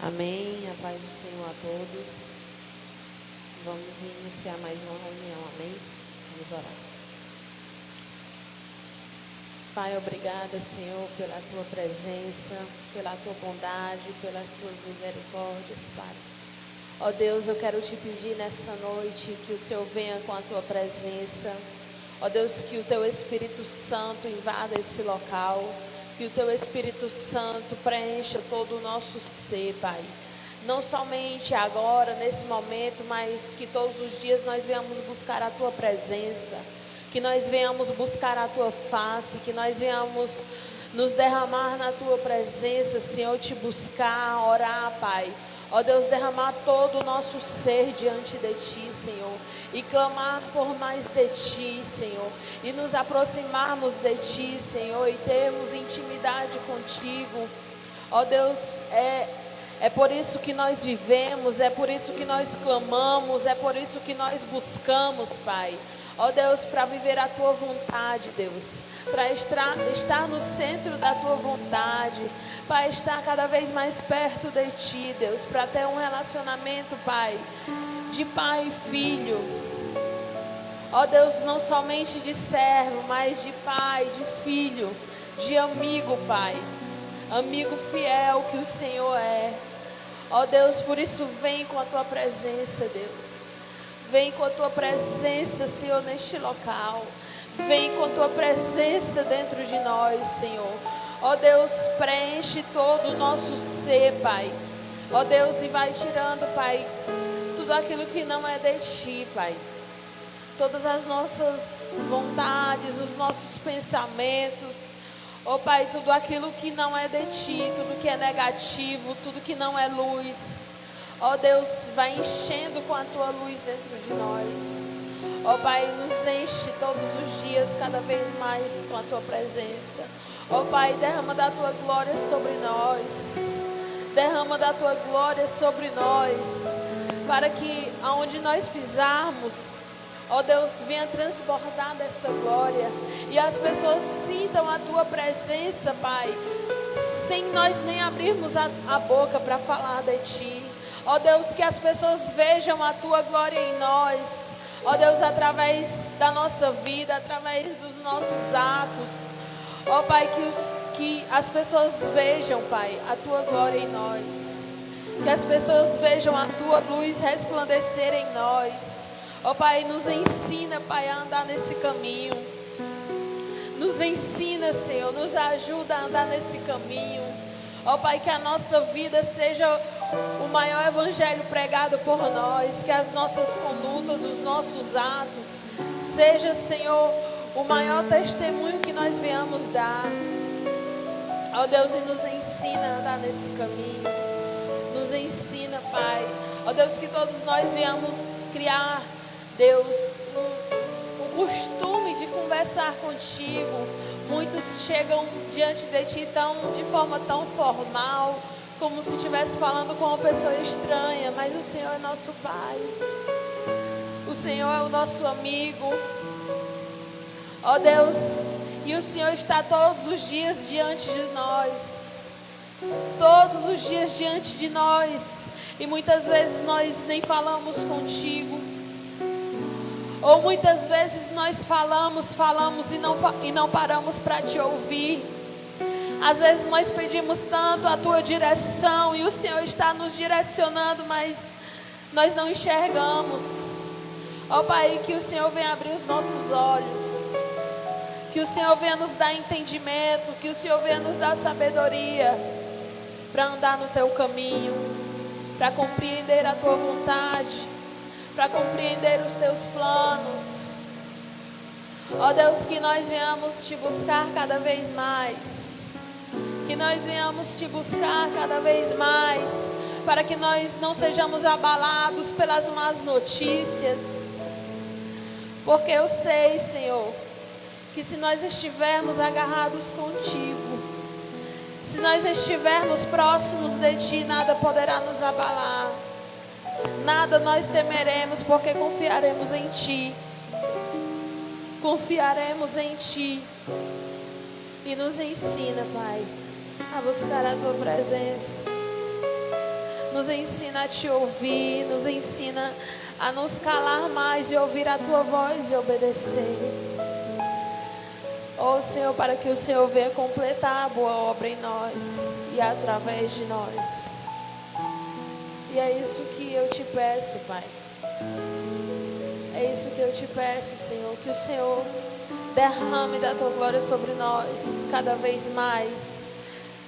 Amém. A paz do Senhor a todos. Vamos iniciar mais uma reunião. Amém. Vamos orar. Pai, obrigada, Senhor, pela tua presença, pela tua bondade, pelas tuas misericórdias, Pai. Ó Deus, eu quero te pedir nessa noite que o Senhor venha com a tua presença. Ó Deus, que o teu Espírito Santo invada esse local. Que o teu Espírito Santo preencha todo o nosso ser, Pai. Não somente agora, nesse momento, mas que todos os dias nós venhamos buscar a tua presença. Que nós venhamos buscar a tua face. Que nós venhamos nos derramar na tua presença, Senhor, te buscar, orar, Pai. Ó Deus, derramar todo o nosso ser diante de Ti, Senhor. E clamar por mais de Ti, Senhor. E nos aproximarmos de Ti, Senhor. E termos intimidade contigo. Ó Deus, é por isso que nós vivemos. É por isso que nós clamamos. É por isso que nós buscamos, Pai. Ó Deus, para viver a Tua vontade, Deus. Para estar no centro da Tua vontade. Para estar cada vez mais perto de Ti, Deus. Para ter um relacionamento, Pai, de pai e filho. Ó Deus, não somente de servo, mas de pai, de filho, de amigo, Pai. Amigo fiel que o Senhor é. Ó Deus, por isso vem com a Tua presença, Deus. Vem com a Tua presença, Senhor, neste local. Vem com a Tua presença dentro de nós, Senhor. Ó Deus, preenche todo o nosso ser, Pai. Ó Deus, e vai tirando, Pai, tudo aquilo que não é de Ti, Pai. Todas as nossas vontades, os nossos pensamentos. Ó Pai, tudo aquilo que não é de Ti, tudo que é negativo, tudo que não é luz. Ó Deus, vai enchendo com a Tua luz dentro de nós. Ó Pai, nos enche todos os dias, cada vez mais com a Tua presença. Ó Pai, derrama da Tua glória sobre nós. Derrama da Tua glória sobre nós. Para que aonde nós pisarmos, ó Deus, venha transbordar dessa glória. E as pessoas sintam a Tua presença, Pai. Sem nós nem abrirmos a boca para falar de Ti. Ó Deus, que as pessoas vejam a Tua glória em nós. Ó Deus, através da nossa vida, através dos nossos atos. Ó Pai, que as pessoas vejam, Pai, a Tua glória em nós. Que as pessoas vejam a Tua luz resplandecer em nós. Ó Pai, nos ensina, Pai, a andar nesse caminho. Nos ensina, Senhor, nos ajuda a andar nesse caminho. Ó Pai, que a nossa vida seja o maior evangelho pregado por nós. Que as nossas condutas, os nossos atos, seja, Senhor, o maior testemunho que nós venhamos dar. Ó Deus, e nos ensina a andar nesse caminho. Nos ensina, Pai. Ó Deus, que todos nós venhamos criar, Deus, um costume de conversar contigo. Muitos chegam diante de Ti de forma tão formal, como se estivesse falando com uma pessoa estranha. Mas o Senhor é nosso Pai. O Senhor é o nosso amigo. Ó Deus, e o Senhor está todos os dias diante de nós. Todos os dias diante de nós. E muitas vezes nós nem falamos contigo. Ou muitas vezes nós falamos e não paramos para Te ouvir. Às vezes nós pedimos tanto a Tua direção e o Senhor está nos direcionando, mas nós não enxergamos. Ó Pai, que o Senhor venha abrir os nossos olhos. Que o Senhor venha nos dar entendimento. Que o Senhor venha nos dar sabedoria para andar no Teu caminho, para compreender a Tua vontade, para compreender os Teus planos. Ó Deus, que nós venhamos Te buscar cada vez mais. Que nós venhamos Te buscar cada vez mais, para que nós não sejamos abalados pelas más notícias. Porque eu sei, Senhor, que se nós estivermos agarrados contigo, se nós estivermos próximos de Ti, nada poderá nos abalar. Nada nós temeremos, porque confiaremos em Ti. Confiaremos em Ti. E nos ensina, Pai, a buscar a Tua presença. Nos ensina a te ouvir, nos ensina a nos calar mais e ouvir a tua voz e obedecer. Oh Senhor, para que o Senhor venha completar a boa obra em nós e através de nós. E é isso que eu te peço, Pai. É isso que eu te peço, Senhor, que o Senhor derrame da tua glória sobre nós cada vez mais,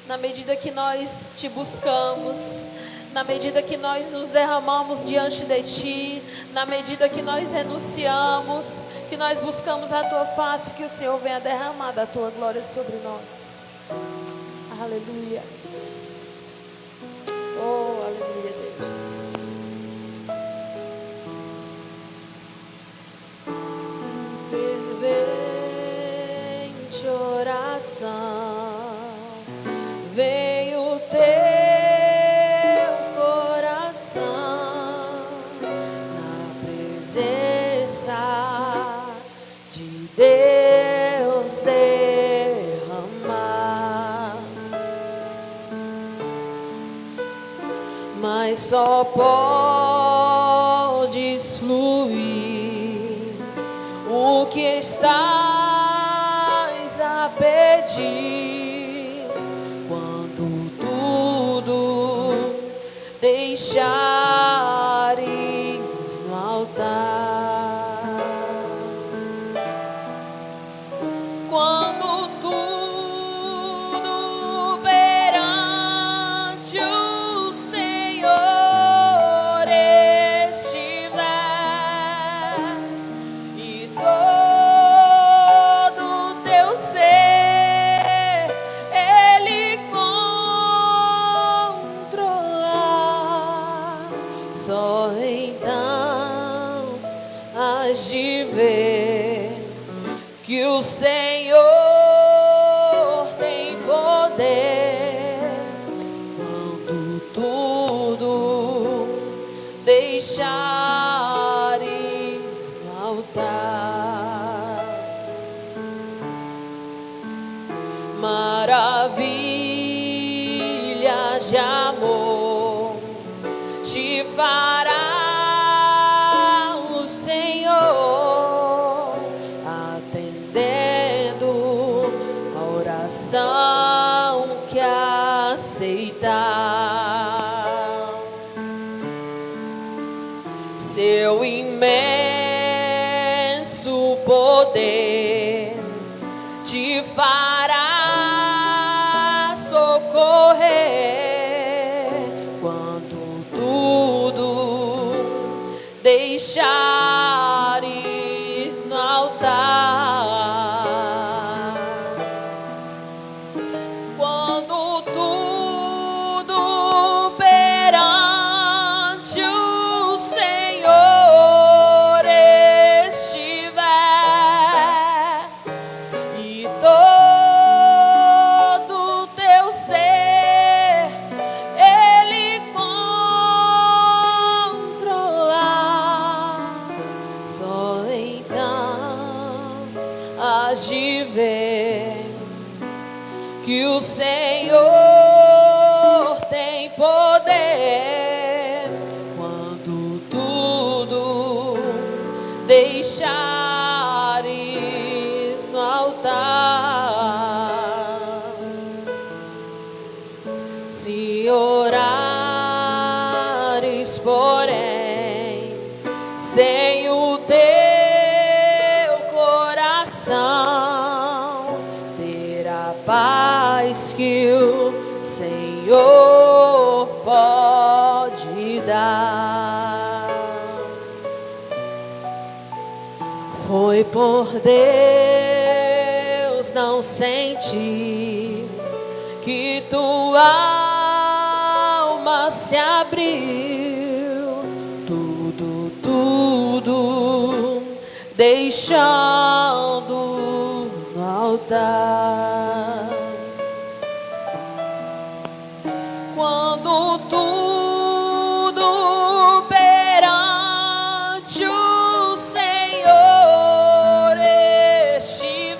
na medida que nós te buscamos, na medida que nós nos derramamos diante de ti, na medida que nós renunciamos, que nós buscamos a tua face, que o Senhor venha derramar da tua glória sobre nós. Aleluia. Oh, aleluia, Deus. Fervente oração, veio o teu coração na presença de Deus derramar, mas só podes fluir o que estás a pedir quando tudo deixares no altar. Quando tudo perante o Senhor estiver e todo teu ser Ele controlar, só então hás de ver que o Senhor tem poder quando tudo deixares no altar. Maravilhas de amor te fará o Senhor, atendendo a oração que aceitar. Seu imenso poder te fará socorrer quando tudo deixares no altar. Quando tudo perante o Senhor estiver e todo teu ser Ele controlar, só então hás de ver que o Senhor tem poder quando tudo deixares no altar. Se orares, porém, sem o teu coração, terá paz que o Senhor pode dar. Foi por Deus não sentir que tua alma se abriu, tudo deixando no altar. Quando tudo perante o Senhor estiver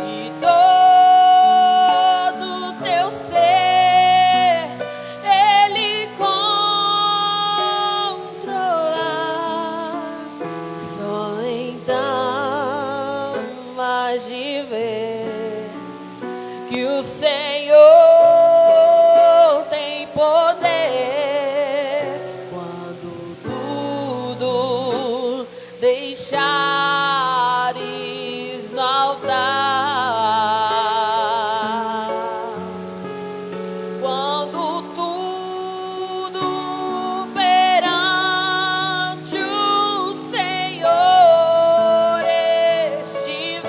e todo teu ser Senhor tem poder quando tudo deixares no altar. Quando tudo perante o Senhor estiver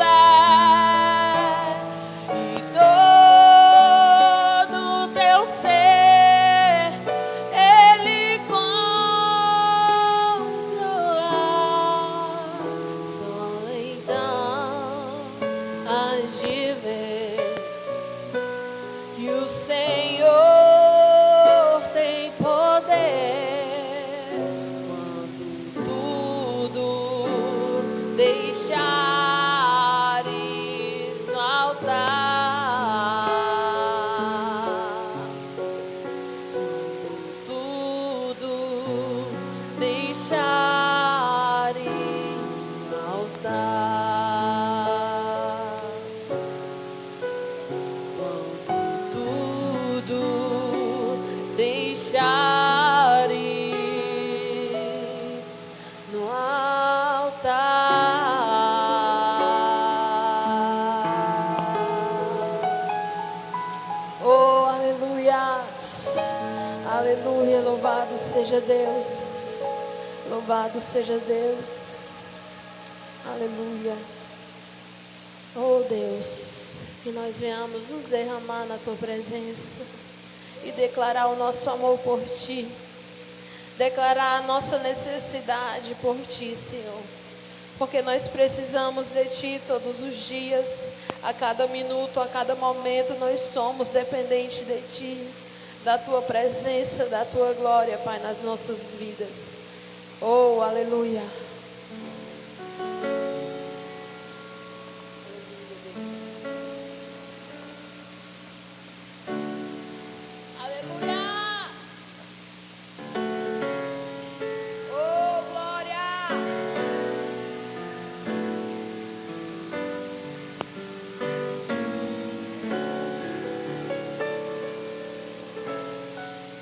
e todo teu ser Ele controlar, só então hás de ver que o Senhor tem poder quando tudo deixares no altar. Quando tudo deixares no altar. Tudo deixares no altar. Oh, aleluias, aleluia, louvado seja Deus, louvado seja Deus, aleluia. Oh Deus, que nós venhamos nos derramar na Tua presença e declarar o nosso amor por Ti, declarar a nossa necessidade por Ti, Senhor, porque nós precisamos de Ti todos os dias, a cada minuto, a cada momento, nós somos dependentes de Ti, da Tua presença, da Tua glória, Pai, nas nossas vidas. Oh, aleluia.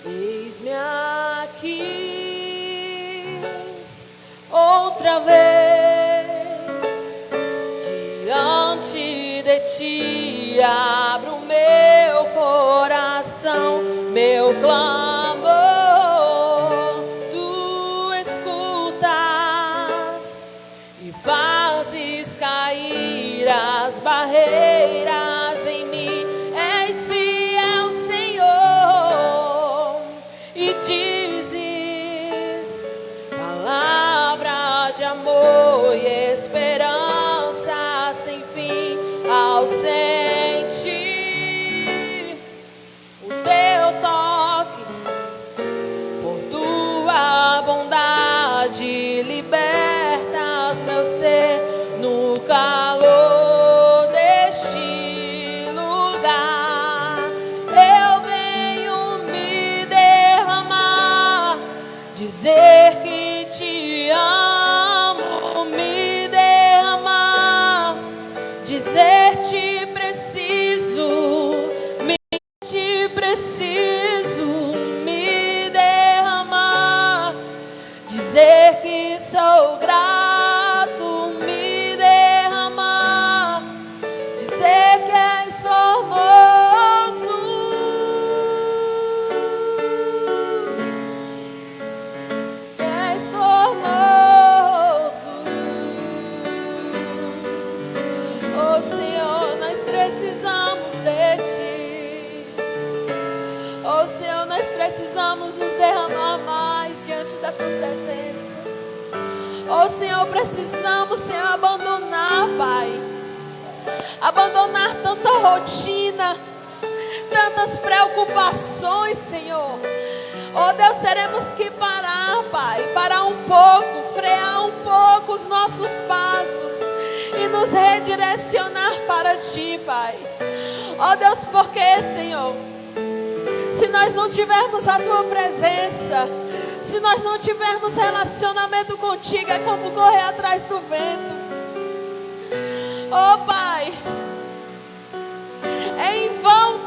Eis-me aqui outra vez diante de Ti, abro o meu coração, meu clamor, Tu escutas e fazes cair as barreiras em mim. És fiel, Senhor, e dizes palavras de amor e esperança sem fim ao sentir o Teu toque. Por Tua bondade libertas meu ser no calor deste lugar. Eu venho me derramar, dizer que Te amo, me derramar, dizer Te preciso, Te preciso, me derramar, dizer que sou grato, me derramar, dizer que és formoso, que és formoso. Oh Senhor, nós precisamos de Ti. Oh Senhor, nós precisamos nos derramar mais diante da Tua presença. Oh Senhor, precisamos, Senhor, abandonar, Pai, abandonar tanta rotina, tantas preocupações, Senhor. Oh Deus, teremos que parar, Pai, parar um pouco, frear um pouco os nossos passos e nos redirecionar para Ti, Pai. Oh Deus, porque, Senhor, se nós não tivermos a Tua presença, se nós não tivermos relacionamento contigo, é como correr atrás do vento. Oh Pai, é em vão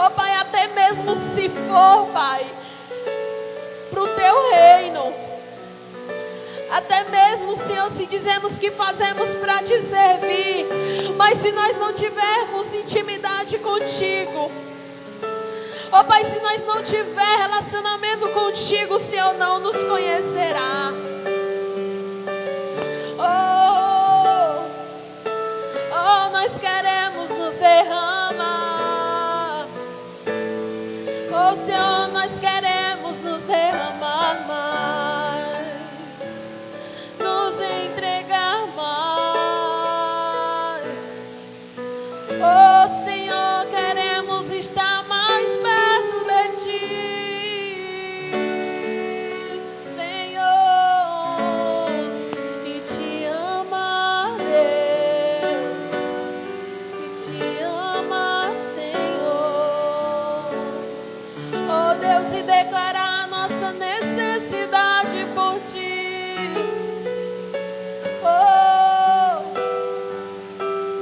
Oh Pai, até mesmo se for, Pai, para o teu reino. Até mesmo, Senhor, se dizemos que fazemos para te servir, mas se nós não tivermos intimidade contigo, oh Pai, se nós não tiver relacionamento contigo, o Senhor não nos conhecerá. Oh, nós queremos nos derramar. Oh Senhor, nós queremos nos derramar mais, nos entregar mais. Oh Senhor, queremos estar mais perto de Ti, Senhor, e Te amar, Deus, e Te amar, Senhor. Oh Deus, e declarar a nossa necessidade por Ti. Oh,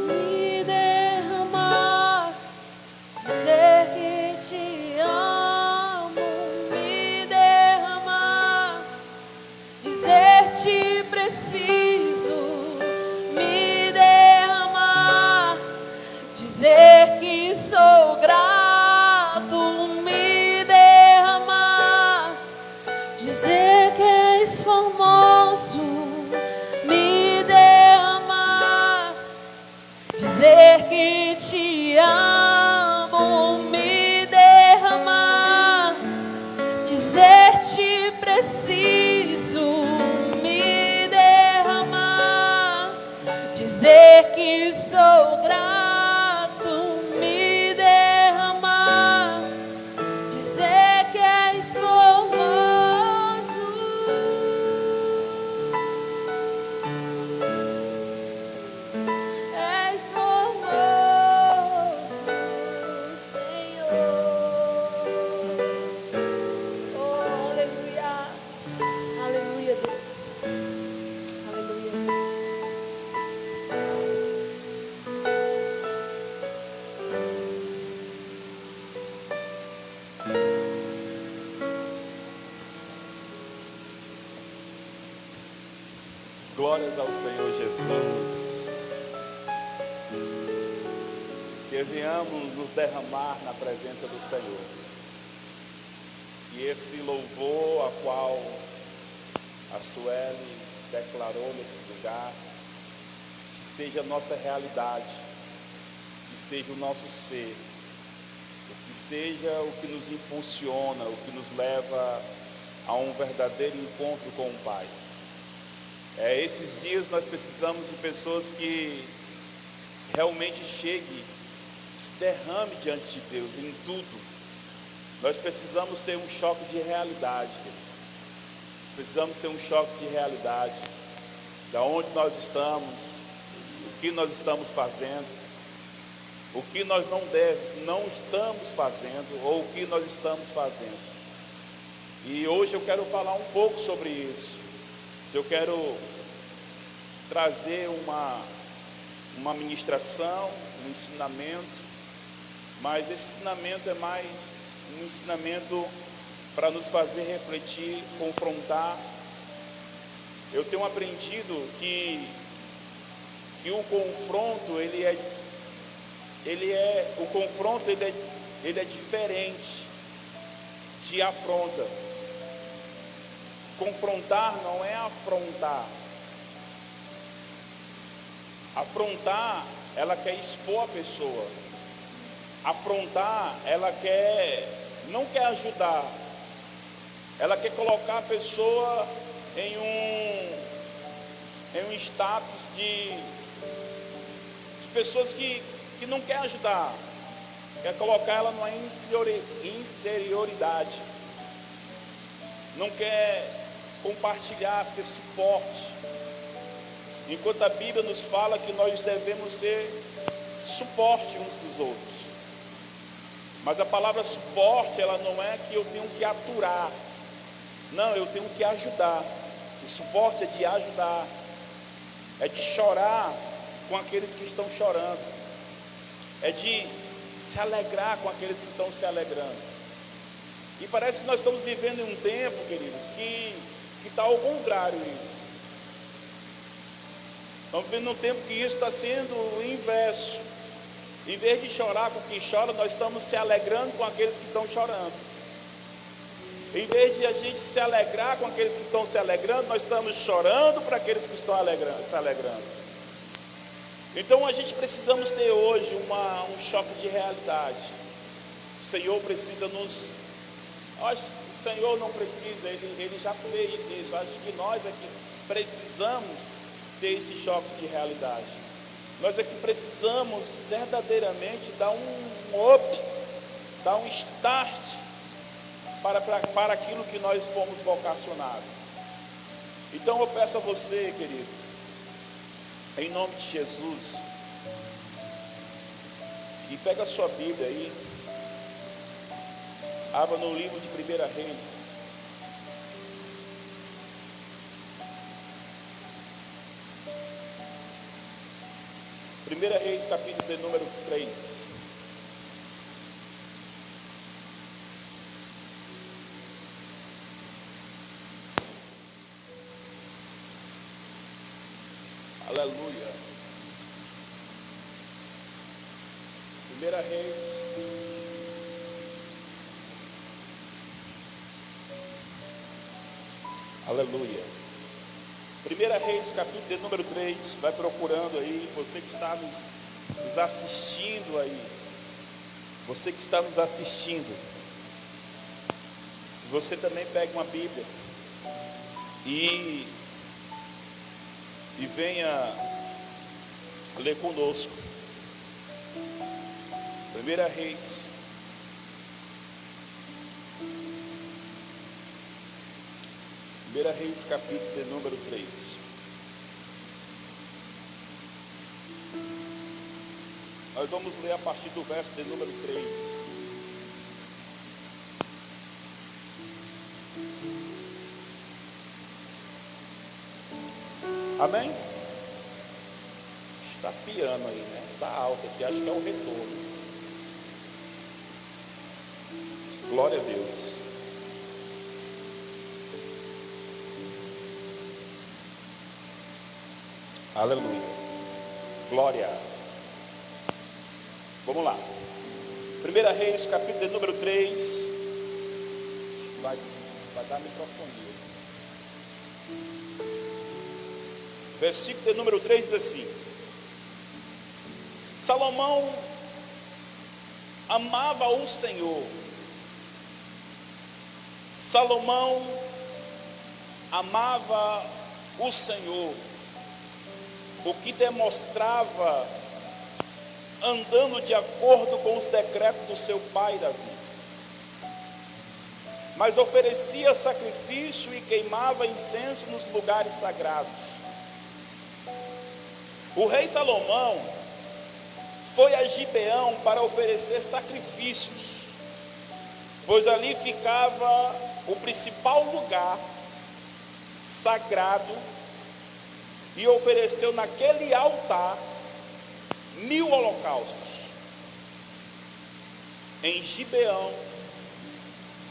me derramar, dizer que Te amo, me derramar, dizer Te preciso, me derramar, dizer que sou grato, me derramar, dizer que és formoso, me derramar, dizer que Te amo, me derramar, dizer Te preciso, me derramar, dizer que sou grato, me derramar, dizer que és formoso, és formoso, Senhor. Oh, aleluia, aleluia, Deus, aleluia. Glórias ao Senhor Jesus. Que venhamos nos derramar na presença do Senhor. E esse louvor a qual a Sueli declarou nesse lugar, que seja a nossa realidade, que seja o nosso ser, que seja o que nos impulsiona, o que nos leva a um verdadeiro encontro com o Pai. Esses dias nós precisamos de pessoas que realmente cheguem, se derrame diante de Deus em tudo. Nós precisamos ter um choque de realidade, queridos. Precisamos ter um choque de realidade, da onde nós estamos, o que nós estamos fazendo, o que nós não estamos fazendo, ou o que nós estamos fazendo. E hoje eu quero falar um pouco sobre isso. Eu quero trazer uma ministração, um ensinamento, mas esse ensinamento é mais um ensinamento para nos fazer refletir, confrontar. Eu tenho aprendido que o confronto ele é diferente de afronta. Confrontar não é afrontar. Afrontar, ela quer expor a pessoa. Afrontar, ela não quer ajudar. Ela quer colocar a pessoa em um status de pessoas que não quer ajudar. Quer colocar ela numa inferioridade. Não quer compartilhar, ser suporte. Enquanto a Bíblia nos fala que nós devemos ser suporte uns dos outros. Mas a palavra suporte, ela não é que eu tenho que aturar. Não, eu tenho que ajudar. O suporte é de ajudar. É de chorar com aqueles que estão chorando. É de se alegrar com aqueles que estão se alegrando. E parece que nós estamos vivendo em um tempo, queridos, que está ao contrário isso. Estamos vivendo um tempo que isso está sendo o inverso. Em vez de chorar com quem chora, nós estamos se alegrando com aqueles que estão chorando. Em vez de a gente se alegrar com aqueles que estão se alegrando, nós estamos chorando para aqueles que estão se alegrando. Então a gente precisamos ter hoje um choque de realidade. O Senhor precisa nos... Acho que o Senhor não precisa, Ele já fez isso. Acho que nós é que precisamos ter esse choque de realidade. Nós é que precisamos verdadeiramente dar um up, dar um start para aquilo que nós fomos vocacionados. Então eu peço a você, querido, em nome de Jesus, que pega a sua Bíblia aí, abra no livro de 1 Reis. Primeira Reis, capítulo de número 3. Aleluia. Primeira Reis. Aleluia. Primeira Reis, capítulo de número 3. Vai procurando aí, você que está nos assistindo aí. Você que está nos assistindo. Você também pega uma Bíblia e venha ler conosco. Primeira Reis. Primeira Reis, capítulo de número 3. Nós vamos ler a partir do verso de número 3. Amém? Está piano aí, né? Está alto aqui, acho que é o retorno. Glória a Deus. Aleluia. Glória. Vamos lá. 1 Reis, capítulo de número 3. Vai dar microfonia. Versículo de número 3 diz assim: Salomão amava o Senhor. Salomão amava o Senhor, o que demonstrava andando de acordo com os decretos do seu pai Davi. Mas oferecia sacrifício e queimava incenso nos lugares sagrados. O rei Salomão foi a Gibeão para oferecer sacrifícios, pois ali ficava o principal lugar sagrado, e ofereceu naquele altar 1000 holocaustos. Em Gibeão,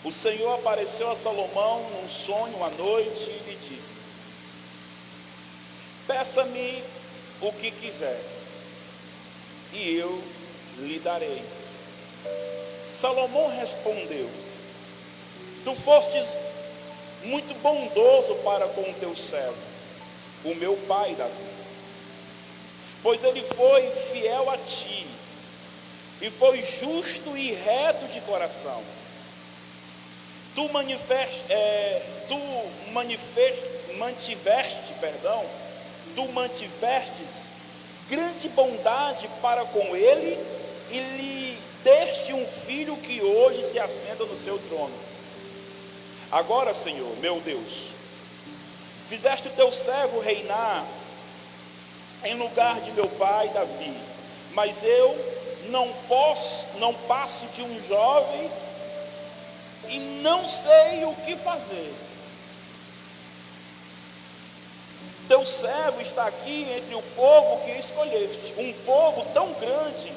o Senhor apareceu a Salomão num sonho à noite e lhe disse: peça-me o que quiser, e eu lhe darei. Salomão respondeu: tu fostes muito bondoso para com o teu servo, o meu pai Davi, pois ele foi fiel a ti, e foi justo e reto de coração. Tu mantivestes grande bondade para com ele, e lhe deste um filho que hoje se assenta no seu trono. Agora, Senhor, meu Deus, fizeste o teu servo reinar em lugar de meu pai Davi, mas eu não passo de um jovem e não sei o que fazer. Teu servo está aqui entre o povo que escolheste, um povo tão grande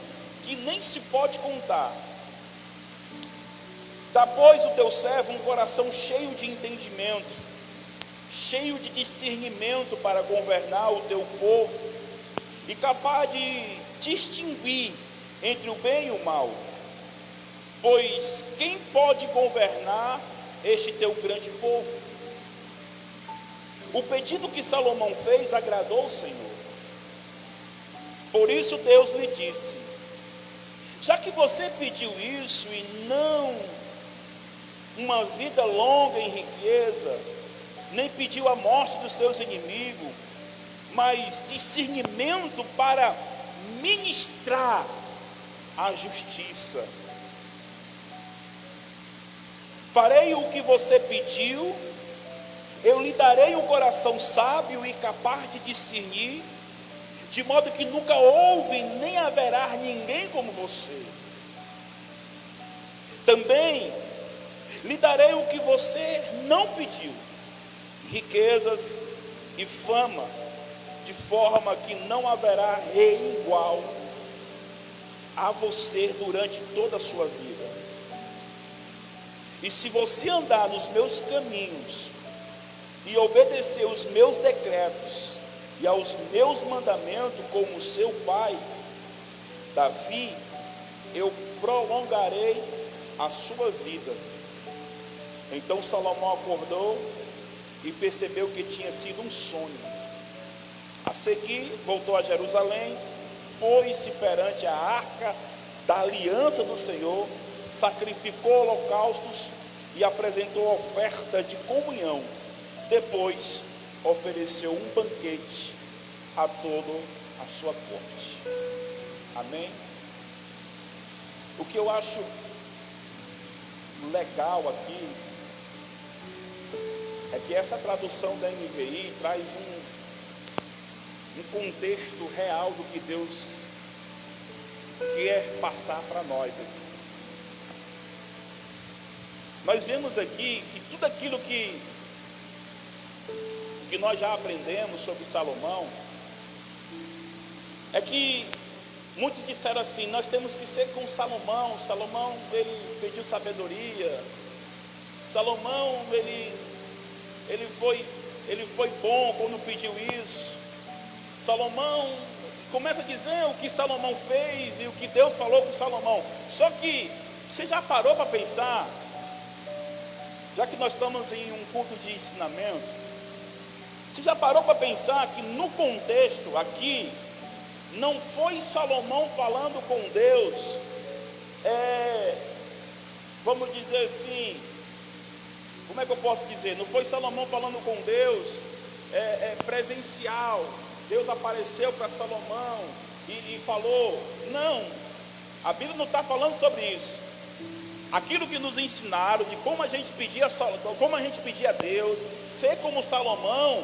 que nem se pode contar. Dá, pois, o teu servo um coração cheio de entendimento, cheio de discernimento para governar o teu povo e capaz de distinguir entre o bem e o mal. Pois quem pode governar este teu grande povo? O pedido que Salomão fez agradou o Senhor. Por isso Deus lhe disse: já que você pediu isso e não uma vida longa em riqueza, nem pediu a morte dos seus inimigos, mas discernimento para ministrar a justiça, farei o que você pediu, eu lhe darei um coração sábio e capaz de discernir, de modo que nunca houve nem haverá ninguém como você. Também lhe darei o que você não pediu, riquezas e fama, de forma que não haverá rei igual a você durante toda a sua vida. E se você andar nos meus caminhos e obedecer os meus decretos e aos meus mandamentos como seu pai, Davi, eu prolongarei a sua vida. Então Salomão acordou e percebeu que tinha sido um sonho. A seguir, voltou a Jerusalém, pôs-se perante a arca da aliança do Senhor, sacrificou holocaustos e apresentou oferta de comunhão. Depois, ofereceu um banquete a toda a sua corte. Amém? O que eu acho legal aqui é que essa tradução da NVI traz um contexto real do que Deus quer passar para nós aqui. Nós vemos aqui que tudo aquilo que nós já aprendemos sobre Salomão é que muitos disseram assim: nós temos que ser como Salomão. Salomão, ele pediu sabedoria. Salomão, ele foi bom quando pediu isso. Salomão começa a dizer o que Salomão fez e o que Deus falou com Salomão. Só que você já parou para pensar, já que nós estamos em um culto de ensinamento, você já parou para pensar que no contexto aqui não foi Salomão falando com Deus, vamos dizer assim, como é que eu posso dizer? Não foi Salomão falando com Deus presencial. Deus apareceu para Salomão e falou. Não, a Bíblia não está falando sobre isso. Aquilo que nos ensinaram de como a gente pedia a Deus, ser como Salomão,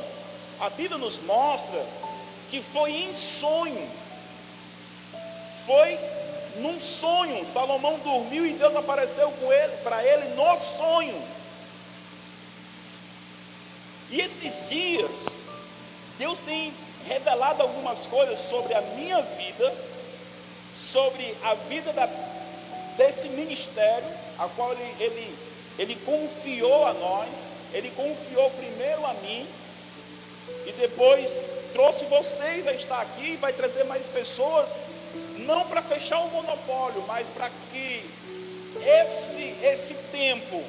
a Bíblia nos mostra que foi em sonho. Foi num sonho. Salomão dormiu e Deus apareceu para ele no sonho. E esses dias, Deus tem revelado algumas coisas sobre a minha vida, sobre a vida desse ministério, a qual ele confiou a nós. Ele confiou primeiro a mim e depois trouxe vocês a estar aqui, e vai trazer mais pessoas, não para fechar o monopólio, mas para que esse tempo,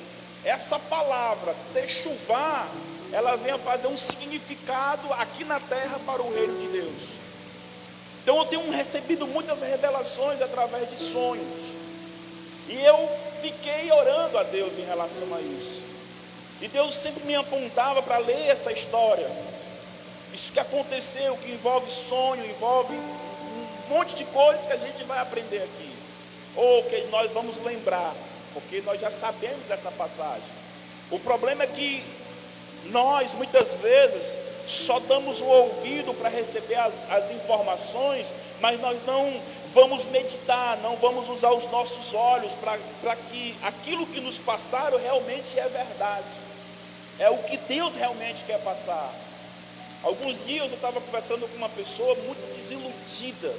essa palavra techuvá, ela venha fazer um significado aqui na terra para o reino de Deus. Então eu tenho recebido muitas revelações através de sonhos, e eu fiquei orando a Deus em relação a isso, e Deus sempre me apontava para ler essa história, isso que aconteceu, que envolve sonho, envolve um monte de coisas que a gente vai aprender aqui, ou que nós vamos lembrar, porque nós já sabemos dessa passagem. O problema é que nós muitas vezes só damos o ouvido para receber as informações, mas nós não vamos meditar, não vamos usar os nossos olhos para que aquilo que nos passaram realmente é verdade, é o que Deus realmente quer passar. Alguns dias eu estava conversando com uma pessoa muito desiludida,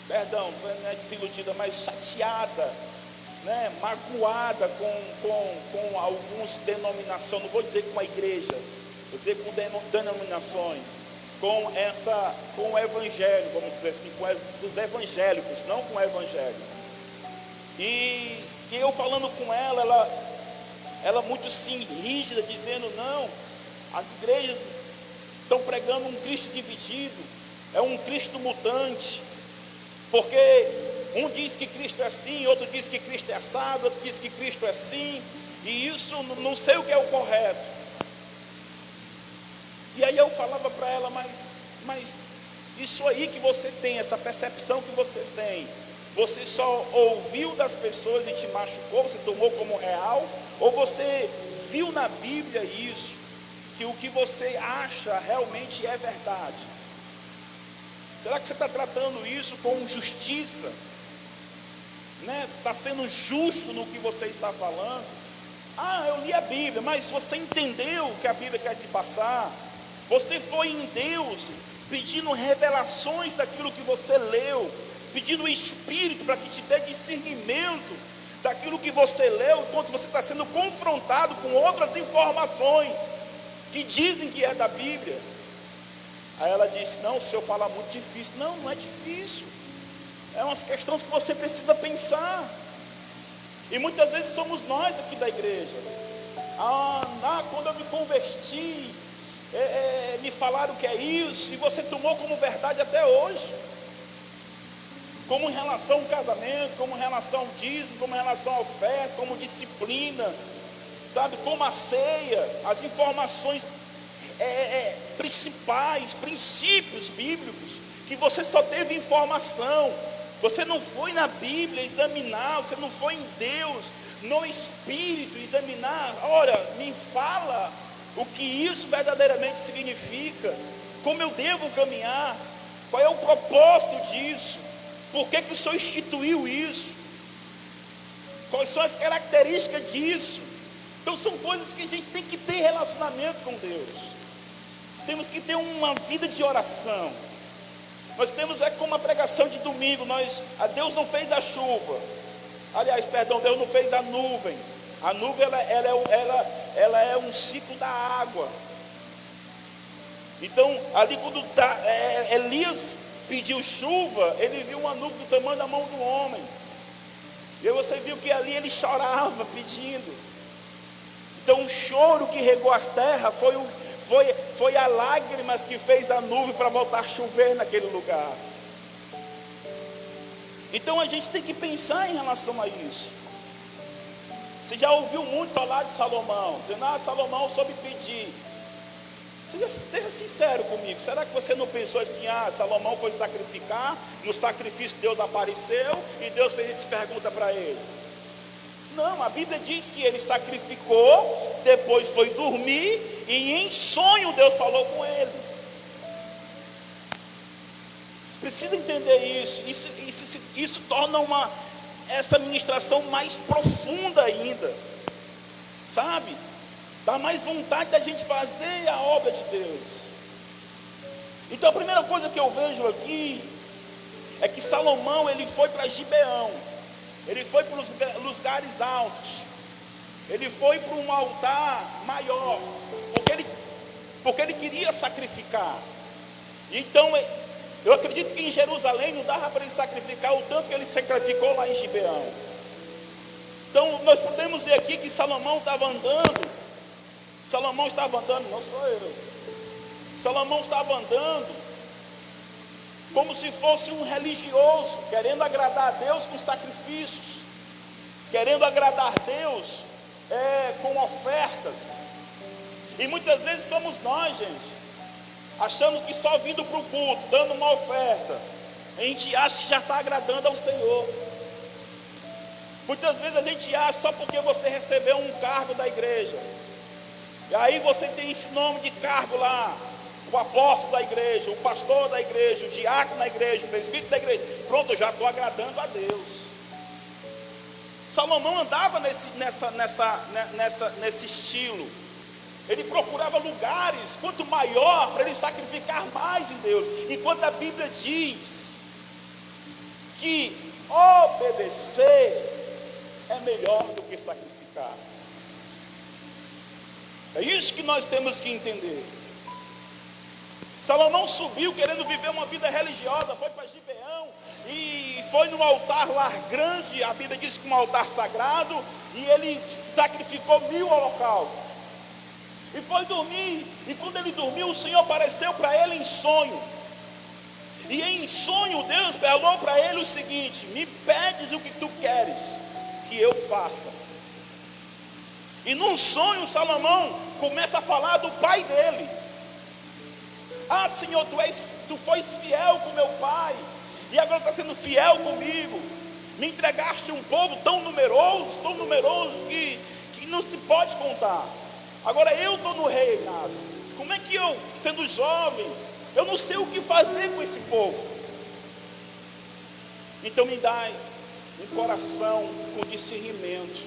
perdão, não é desiludida, mas chateada, né, magoada com algumas denominações, não vou dizer com a igreja, vou dizer com denominações, com o evangelho, vamos dizer assim, com os evangélicos, não com o evangelho. E eu falando com ela muito sim, rígida, dizendo: não, as igrejas estão pregando um Cristo dividido, é um Cristo mutante, porque um diz que Cristo é assim, outro diz que Cristo é assado, outro diz que Cristo é assim, e isso não sei o que é o correto. E aí eu falava para ela: mas isso aí que você tem, essa percepção que você tem, você só ouviu das pessoas e te machucou, você tomou como real, ou você viu na Bíblia isso, que o que você acha realmente é verdade? Será que você está tratando isso com justiça? Né? Está sendo justo no que você está falando? Eu li a Bíblia, mas você entendeu o que a Bíblia quer te passar? Você foi em Deus pedindo revelações daquilo que você leu, pedindo o Espírito para que te dê discernimento daquilo que você leu, enquanto você está sendo confrontado com outras informações que dizem que é da Bíblia. Aí ela disse: não, o senhor fala muito difícil. Não é difícil, é umas questões que você precisa pensar. E muitas vezes somos nós aqui da igreja: quando eu me converti, me falaram que é isso, e você tomou como verdade até hoje, como em relação ao casamento, como em relação ao dízimo, como em relação à oferta, como disciplina, sabe, como a ceia, as informações principais, princípios bíblicos, que você só teve informação, você não foi na Bíblia examinar, você não foi em Deus, no Espírito examinar. Ora, me fala o que isso verdadeiramente significa, como eu devo caminhar, qual é o propósito disso, por que o Senhor instituiu isso, quais são as características disso. Então são coisas que a gente tem que ter relacionamento com Deus. Nós temos que ter uma vida de oração. Nós temos, como a pregação de domingo, Deus não fez a chuva, aliás, perdão, Deus não fez a nuvem. A nuvem ela é um ciclo da água. Então ali quando Elias pediu chuva, ele viu uma nuvem do tamanho da mão do homem, e aí você viu que ali ele chorava pedindo. Então o choro que regou a terra foi a lágrimas que fez a nuvem para voltar a chover naquele lugar. Então a gente tem que pensar em relação a isso. Você já ouviu muito falar de Salomão, dizendo: Salomão soube pedir. Seja sincero comigo, será que você não pensou assim: Salomão foi sacrificar, no sacrifício Deus apareceu e Deus fez essa pergunta para ele? Não, a Bíblia diz que ele sacrificou, depois foi dormir, e em sonho Deus falou com ele. Você precisa entender isso. Isso torna essa ministração mais profunda ainda, sabe? Dá mais vontade da gente fazer a obra de Deus. Então a primeira coisa que eu vejo aqui é que Salomão, ele foi para Gibeão, ele foi para os lugares altos, ele foi para um altar maior, porque ele queria sacrificar. Então eu acredito que em Jerusalém não dava para ele sacrificar o tanto que ele sacrificou lá em Gibeão. Então nós podemos ver aqui que Salomão estava andando, não sou eu, Salomão estava andando como se fosse um religioso, querendo agradar a Deus com sacrifícios, querendo agradar a Deus com ofertas. E muitas vezes somos nós, gente, achando que só vindo para o culto, dando uma oferta, a gente acha que já está agradando ao Senhor. Muitas vezes a gente acha só porque você recebeu um cargo da igreja, e aí você tem esse nome de cargo lá, o apóstolo da igreja, o pastor da igreja, o diácono da igreja, o presbítero da igreja, pronto, eu já estou agradando a Deus. Salomão andava nesse estilo. Ele procurava lugares, quanto maior, para ele sacrificar mais em Deus. Enquanto a Bíblia diz que obedecer é melhor do que sacrificar. É isso que nós temos que entender. Salomão subiu querendo viver uma vida religiosa, foi para Gibeão e foi no altar lá grande, a Bíblia diz que um altar sagrado, e ele sacrificou 1000 holocaustos. E foi dormir, e quando ele dormiu, o Senhor apareceu para ele em sonho. E em sonho Deus falou para ele o seguinte: me pedes o que tu queres que eu faça. E num sonho Salomão começa a falar do pai dele. Ah, Senhor, tu foste fiel com meu pai, e agora está sendo fiel comigo. Me entregaste um povo tão numeroso que não se pode contar. Agora eu estou no reinado. Como é que eu, sendo jovem, eu não sei o que fazer com esse povo? Então me dás um coração com discernimento.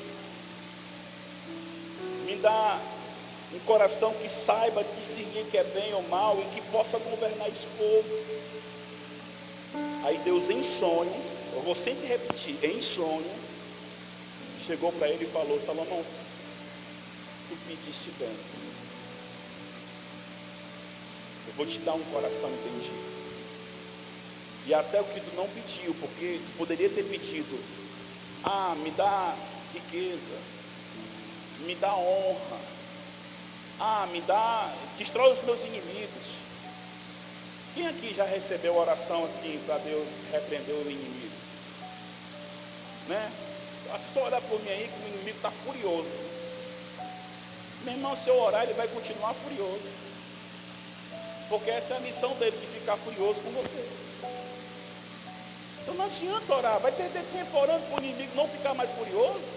Me dá um coração que saiba discernir que é bem ou mal e que possa governar esse povo. Aí Deus, em sonho, eu vou sempre repetir, em sonho, chegou para ele e falou: Salomão, tu pediste bem, eu vou te dar um coração entendido. E até o que tu não pediu, porque tu poderia ter pedido: ah, me dá riqueza, me dá honra, destrói os meus inimigos. Quem aqui já recebeu oração assim para Deus repreender o inimigo? Né? A pessoa olha por mim aí que o inimigo está furioso. Meu irmão, se eu orar, ele vai continuar furioso. Porque essa é a missão dele, de ficar furioso com você. Então não adianta orar, vai perder tempo orando para o inimigo não ficar mais furioso.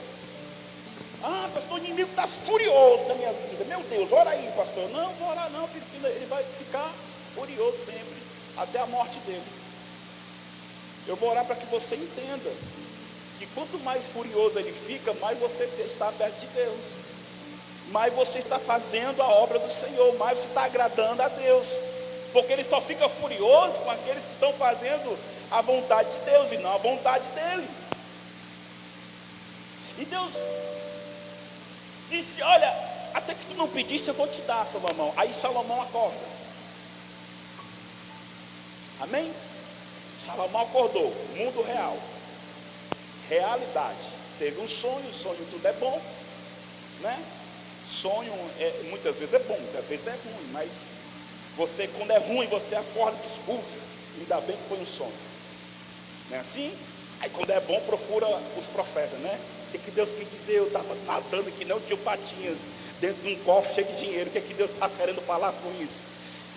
Ah, pastor, o inimigo está furioso na minha vida. Meu Deus, ora aí, pastor. Não, vou orar não, porque ele vai ficar furioso sempre, até a morte dele. Eu vou orar para que você entenda que quanto mais furioso ele fica, mais você está perto de Deus, mais você está fazendo a obra do Senhor, mais você está agradando a Deus, porque ele só fica furioso com aqueles que estão fazendo a vontade de Deus e não a vontade dele. E Deus disse: olha, até que tu não pediste, eu vou te dar, Salomão. Aí Salomão acorda. Amém? Salomão acordou, mundo real, realidade. Teve um sonho, o sonho tudo é bom, né? Sonho muitas vezes é bom, muitas vezes é ruim, mas você, quando é ruim, você acorda e diz: ufa, ainda bem que foi um sonho. Não é assim? Aí quando é bom, procura os profetas, né? O que Deus quer dizer? Eu estava nadando que não tinha patinhas dentro de um cofre cheio de dinheiro. O que Deus está querendo falar com isso?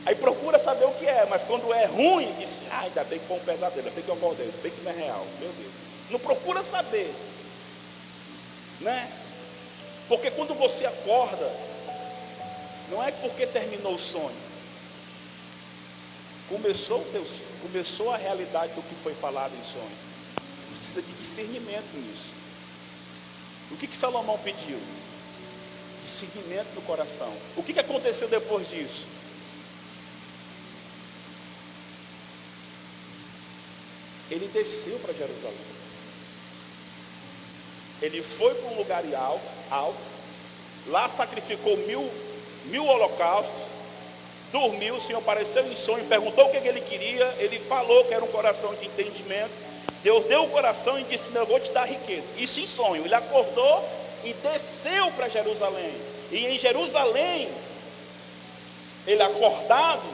Aí procura saber o que é, mas quando é ruim, diz: ainda bem que foi um pesadelo, ainda bem que eu acordei, ainda bem que não é real. Meu Deus, não procura saber, né? Porque quando você acorda, não é porque terminou o sonho, começou a realidade do que foi falado em sonho. Você precisa de discernimento nisso. O que Salomão pediu? Discernimento no coração. O que aconteceu depois disso? Ele desceu para Jerusalém. Ele foi para um lugar alto, lá sacrificou mil holocaustos, dormiu. O Senhor apareceu em sonho, perguntou o que ele queria, ele falou que era um coração de entendimento. Deus deu o coração e disse: não, eu vou te dar riqueza. Isso em sonho. Ele acordou e desceu para Jerusalém. E em Jerusalém, ele acordado,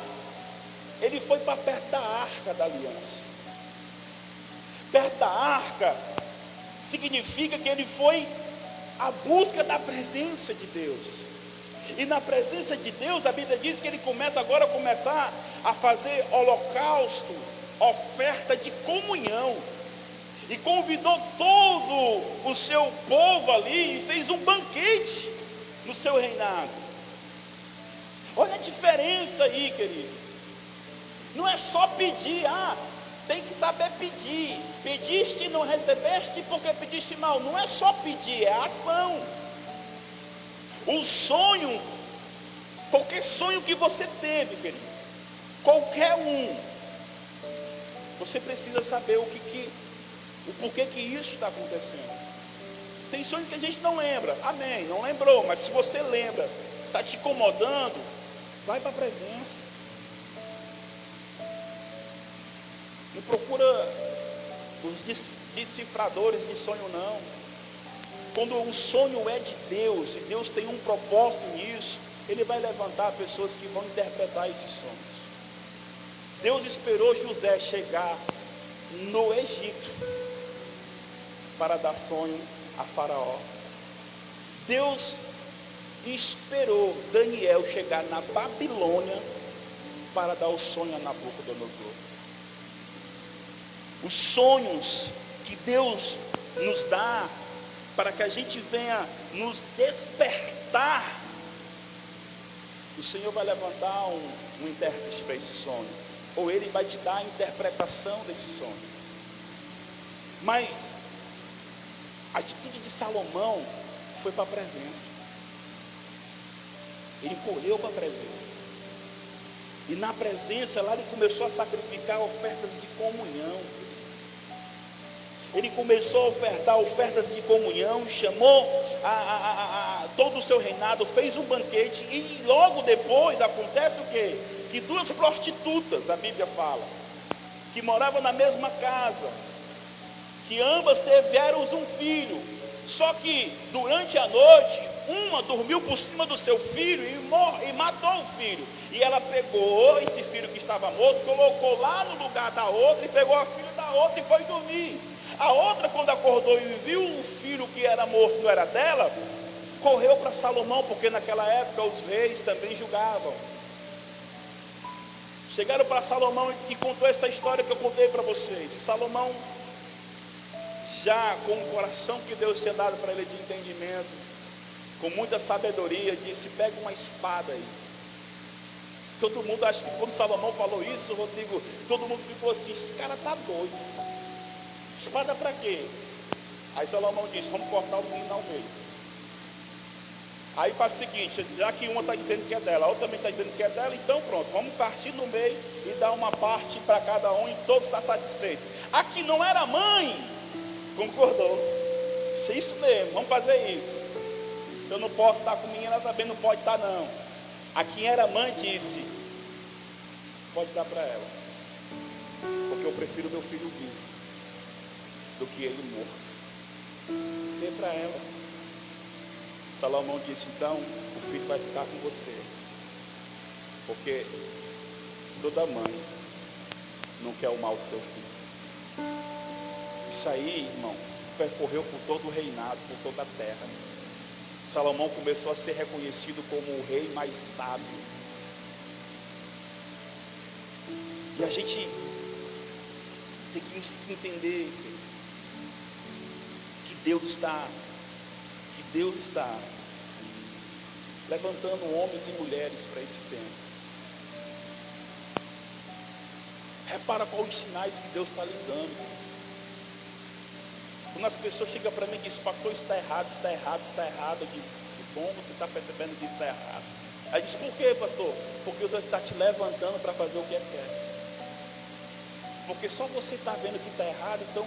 ele foi para perto da arca da aliança. Perto da arca significa que ele foi à busca da presença de Deus. E na presença de Deus, a Bíblia diz que ele começa a fazer holocausto, oferta de comunhão. E convidou todo o seu povo ali e fez um banquete no seu reinado. Olha a diferença aí, querido. Não é só pedir, tem que saber pedir. Pediste e não recebeste porque pediste mal. Não é só pedir, é ação. O sonho, qualquer sonho que você teve, querido, qualquer um, você precisa saber o que o porquê que isso está acontecendo. Tem sonho que a gente não lembra, amém, não lembrou, mas se você lembra, está te incomodando, vai para a presença. Não procura os decifradores de sonho, não. Quando o sonho é de Deus, e Deus tem um propósito nisso, Ele vai levantar pessoas que vão interpretar esses sonhos. Deus esperou José chegar no Egito para dar sonho a Faraó. Deus esperou Daniel chegar na Babilônia para dar o sonho a Nabucodonosor. Os sonhos que Deus nos dá para que a gente venha nos despertar, o Senhor vai levantar um intérprete para esse sonho, ou Ele vai te dar a interpretação desse sonho. Mas a atitude de Salomão foi para a presença. Ele correu para a presença. E na presença lá ele começou a sacrificar ofertas de comunhão. Ele começou a ofertar ofertas de comunhão, chamou todo o seu reinado, fez um banquete. E logo depois acontece o quê? Que duas prostitutas, a Bíblia fala, que moravam na mesma casa, que ambas tiveram um filho, só que durante a noite, uma dormiu por cima do seu filho e matou o filho, e ela pegou esse filho que estava morto, colocou lá no lugar da outra, e pegou a filha da outra e foi dormir. A outra, quando acordou e viu o filho que era morto, não era dela, correu para Salomão, porque naquela época os reis também julgavam. Chegaram para Salomão e contou essa história que eu contei para vocês. Salomão, já com o coração que Deus tinha dado para ele de entendimento, com muita sabedoria, disse: pega uma espada aí. Todo mundo, acho que quando Salomão falou isso, Rodrigo, todo mundo ficou assim: esse cara está doido. Espada para quê? Aí Salomão disse: vamos cortar o menino ao meio. Aí faz o seguinte, já que uma está dizendo que é dela, a outra também está dizendo que é dela, então pronto, vamos partir no meio e dar uma parte para cada um e todos estão satisfeitos. A que não era mãe concordou: é isso mesmo, vamos fazer isso. Se eu não posso estar com a menina, ela também não pode estar, não. A quem era mãe disse: pode dar para ela, porque eu prefiro meu filho vivo do que ele morto. Dê para ela. Salomão disse: então o filho vai ficar com você, porque toda mãe não quer o mal do seu filho. Isso aí, irmão, percorreu por todo o reinado, por toda a terra. Salomão começou a ser reconhecido como o rei mais sábio. E a gente tem que entender que Deus está levantando homens e mulheres para esse tempo. Repara quais os sinais que Deus está lhe dando. Quando as pessoas chegam para mim e dizem: pastor, isso está errado, está errado, está errado. Eu digo: que bom, você está percebendo que isso está errado. Aí diz: por quê, pastor? Porque Deus está te levantando para fazer o que é certo. Porque só você está vendo que está errado, então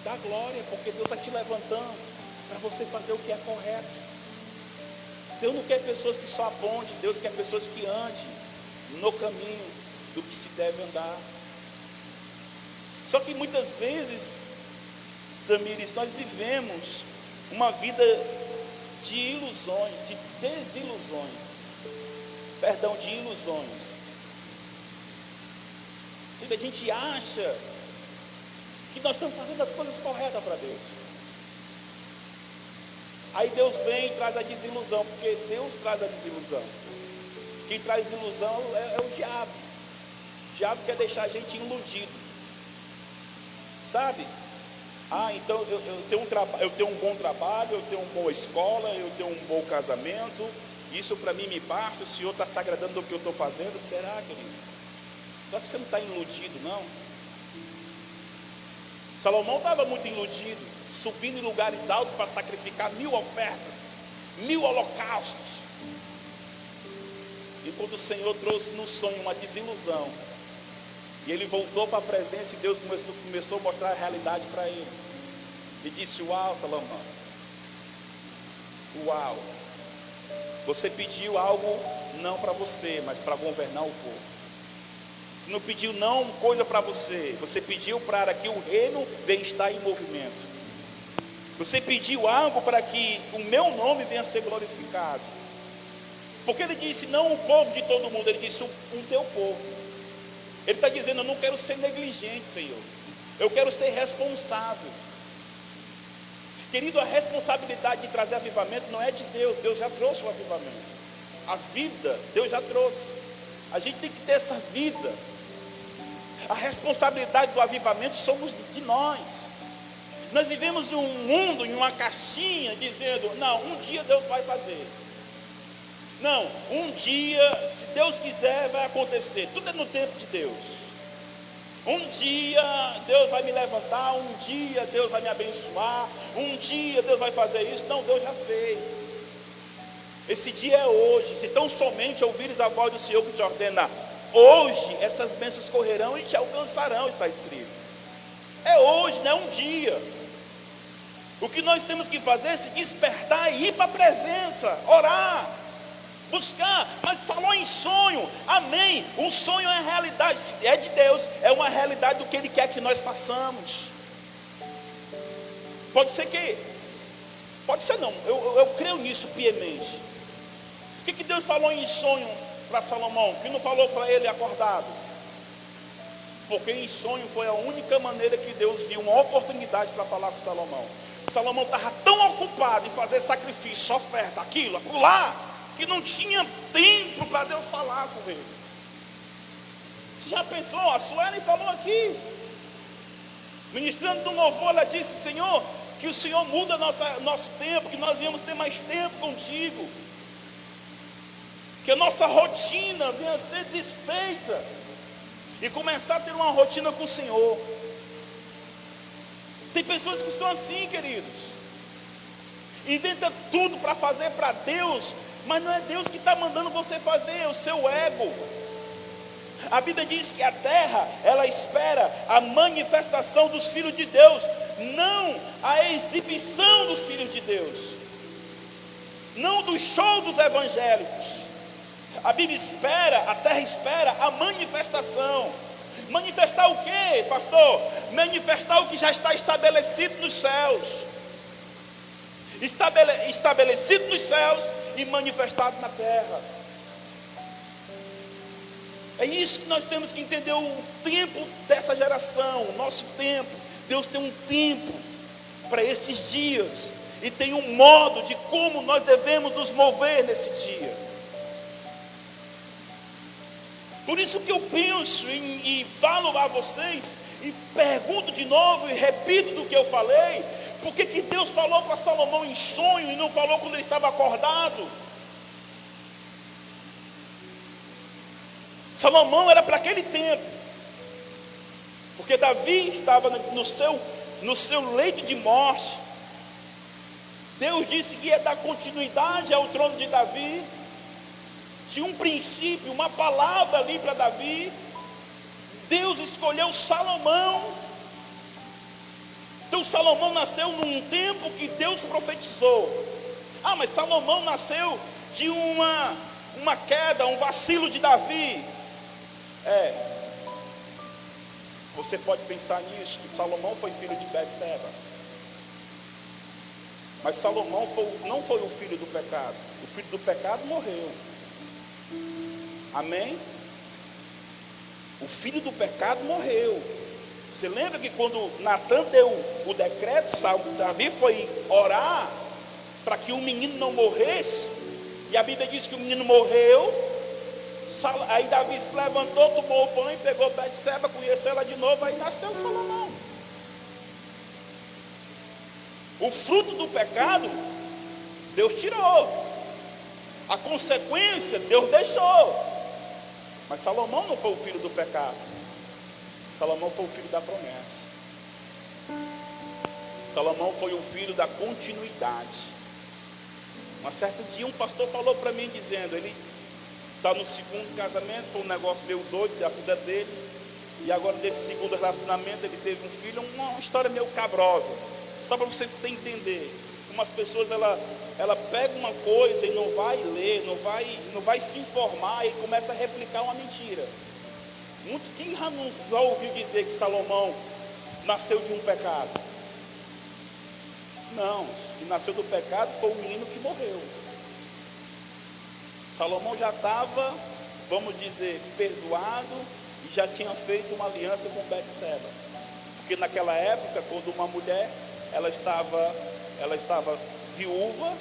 dá glória, porque Deus está te levantando para você fazer o que é correto. Deus não quer pessoas que só apontem, Deus quer pessoas que andem no caminho do que se deve andar. Só que muitas vezes, Tamires, nós vivemos uma vida de ilusões, de desilusões, de ilusões. Se a gente acha que nós estamos fazendo as coisas corretas para Deus, aí Deus vem e traz a desilusão, porque Deus traz a desilusão. Quem traz desilusão é o diabo. O diabo quer deixar a gente iludido, sabe? Então eu tenho um bom trabalho, eu tenho uma boa escola, eu tenho um bom casamento, isso para mim me basta, o Senhor está se agradando do que eu estou fazendo. Será, querido? Só que você não está iludido, não? Salomão estava muito iludido, subindo em lugares altos para sacrificar 1000 ofertas, 1000 holocaustos. E quando o Senhor trouxe no sonho uma desilusão, E ele voltou para a presença e Deus começou a mostrar a realidade para ele. E disse: uau, Salomão, uau, você pediu algo não para você, mas para governar o povo. Você não pediu não coisa para você, você pediu para que o reino venha estar em movimento. Você pediu algo para que o meu nome venha a ser glorificado. Porque ele disse não o povo de todo mundo, ele disse o teu povo. Ele está dizendo: eu não quero ser negligente, Senhor, eu quero ser responsável. Querido, a responsabilidade de trazer avivamento não é de Deus. Deus já trouxe o avivamento. A vida, Deus já trouxe. A gente tem que ter essa vida. A responsabilidade do avivamento somos de nós. Nós vivemos num mundo, em uma caixinha, dizendo: não, um dia Deus vai fazer. Não, um dia, se Deus quiser, vai acontecer. Tudo é no tempo de Deus. Um dia Deus vai me levantar, um dia Deus vai me abençoar, um dia Deus vai fazer isso. Não, Deus já fez. Esse dia é hoje. Se tão somente ouvires a voz do Senhor que te ordena, hoje essas bênçãos correrão e te alcançarão, está escrito. É hoje, não é um dia. O que nós temos que fazer é se despertar e ir para a presença, orar, buscar. Mas falou em sonho, amém. O sonho é a realidade, é de Deus, é uma realidade do que Ele quer que nós façamos. Pode ser que, pode ser não, eu creio nisso piamente. O que Deus falou em sonho para Salomão, que não falou para ele acordado? Porque em sonho foi a única maneira que Deus viu uma oportunidade para falar com Salomão. Salomão estava tão ocupado em fazer sacrifício, oferta, aquilo, acolá, que não tinha tempo para Deus falar com ele. Você já pensou? A Suelen falou aqui, ministrando do louvor, ela disse: Senhor, que o Senhor muda nosso tempo, que nós viemos ter mais tempo contigo, que a nossa rotina venha a ser desfeita e começar a ter uma rotina com o Senhor. Tem pessoas que são assim, queridos, inventa tudo para fazer para Deus, mas não é Deus que está mandando você fazer, é o seu ego. A Bíblia diz que a terra, ela espera a manifestação dos filhos de Deus, não a exibição dos filhos de Deus, não do show dos evangélicos. A Bíblia espera, a terra espera a manifestação. Manifestar o quê, pastor? Manifestar o que já está estabelecido nos céus. Estabelecido nos céus e manifestado na terra. É isso que nós temos que entender, o tempo dessa geração, o nosso tempo. Deus tem um tempo para esses dias e tem um modo de como nós devemos nos mover nesse dia. Por isso que eu penso e falo a vocês, e pergunto de novo e repito do que eu falei: por que Deus falou para Salomão em sonho e não falou quando ele estava acordado? Salomão era para aquele tempo, porque Davi estava no seu leito de morte. Deus disse que ia dar continuidade ao trono de Davi. Tinha um princípio, uma palavra ali para Davi. Deus escolheu Salomão. Então Salomão nasceu num tempo que Deus profetizou. Ah, mas Salomão nasceu de uma queda, um vacilo de Davi. Você pode pensar nisso, que Salomão foi filho de Betseba. Mas Salomão não foi o filho do pecado. O filho do pecado morreu. Amém? O filho do pecado morreu. Você lembra que quando Natan deu o decreto, Davi foi orar para que o menino não morresse, e a Bíblia diz que o menino morreu. Aí Davi se levantou, tomou o banho, pegou Betseba, conheceu ela de novo, aí nasceu Salomão. O fruto do pecado Deus tirou, a consequência Deus deixou. Mas Salomão não foi o filho do pecado. Salomão foi o filho da promessa. Salomão foi o filho da continuidade. Um certo dia um pastor falou para mim dizendo, ele está no segundo casamento, foi um negócio meio doido da vida dele. E agora, nesse segundo relacionamento, ele teve um filho, uma história meio cabrosa. Só para você entender. Como as pessoas, ela pega uma coisa e não vai ler, não vai se informar e começa a replicar uma mentira. Quem já ouviu dizer que Salomão nasceu de um pecado? Não, que nasceu do pecado foi o menino que morreu. Salomão já estava, vamos dizer, perdoado e já tinha feito uma aliança com Betseba. Porque naquela época, quando uma mulher ela estava viúva,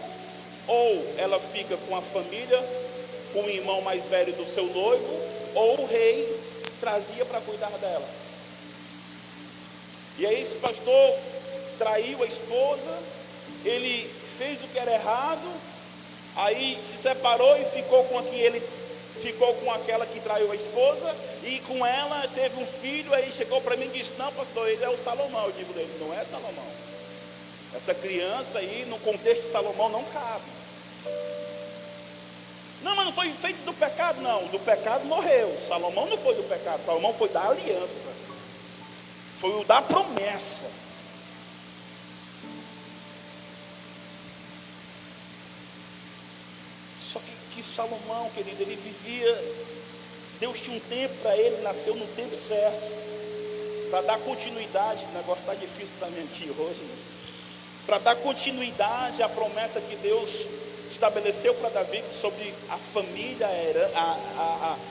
ou ela fica com a família, com o irmão mais velho do seu noivo, ou o rei trazia para cuidar dela. E aí esse pastor traiu a esposa, ele fez o que era errado, aí se separou e ficou com aquela que traiu a esposa, e com ela teve um filho. Aí chegou para mim e disse: não, pastor, ele é o Salomão. Eu digo dele: não é Salomão. Essa criança aí, no contexto de Salomão, não cabe. Não, mas não foi feito do pecado. Não, do pecado morreu. Salomão não foi do pecado, Salomão foi da aliança, foi o da promessa. Só que Salomão, querido, ele vivia, Deus tinha um tempo para ele, nasceu no tempo certo, para dar continuidade. O negócio está difícil para mim aqui hoje, né? Para dar continuidade à promessa que Deus estabeleceu para Davi sobre a família,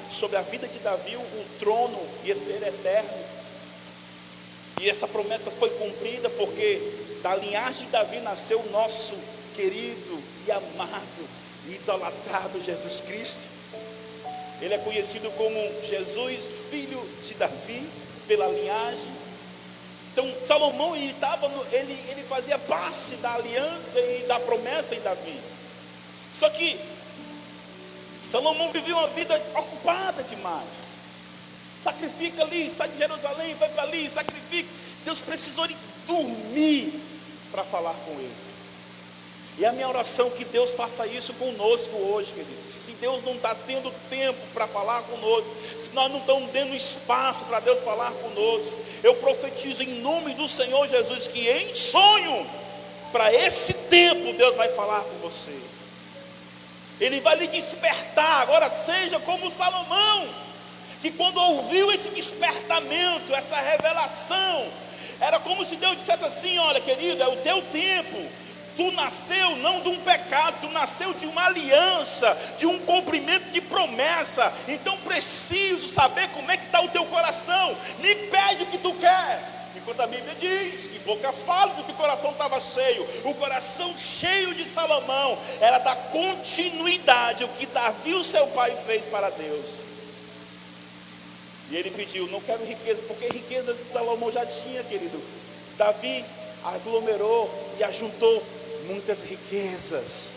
sobre a vida de Davi, o trono ia ser eterno. E essa promessa foi cumprida, porque da linhagem de Davi nasceu o nosso querido e amado e idolatrado Jesus Cristo. Ele é conhecido como Jesus, filho de Davi, pela linhagem. Então Salomão, ele fazia parte da aliança e da promessa em Davi. Só que Salomão vivia uma vida ocupada demais. Sacrifica ali, sai de Jerusalém, vai para ali, sacrifica. Deus precisou de dormir para falar com ele. E a minha oração é que Deus faça isso conosco hoje, queridos. Se Deus não está tendo tempo para falar conosco, se nós não estamos dando espaço para Deus falar conosco, eu profetizo em nome do Senhor Jesus que em sonho, para esse tempo, Deus vai falar com você. Ele vai lhe despertar. Agora seja como Salomão, que quando ouviu esse despertamento, essa revelação, era como se Deus dissesse assim: olha, querido, é o teu tempo. Tu nasceu não de um pecado, tu nasceu de uma aliança, de um cumprimento de promessa. Então preciso saber como é que está o teu coração. Me pede o que tu quer. Enquanto a Bíblia diz que boca fala do que o coração estava cheio. O coração cheio de Salomão era da continuidade, o que Davi, o seu pai, fez para Deus. E ele pediu: não quero riqueza, porque riqueza Salomão já tinha, querido. Davi aglomerou e ajuntou muitas riquezas.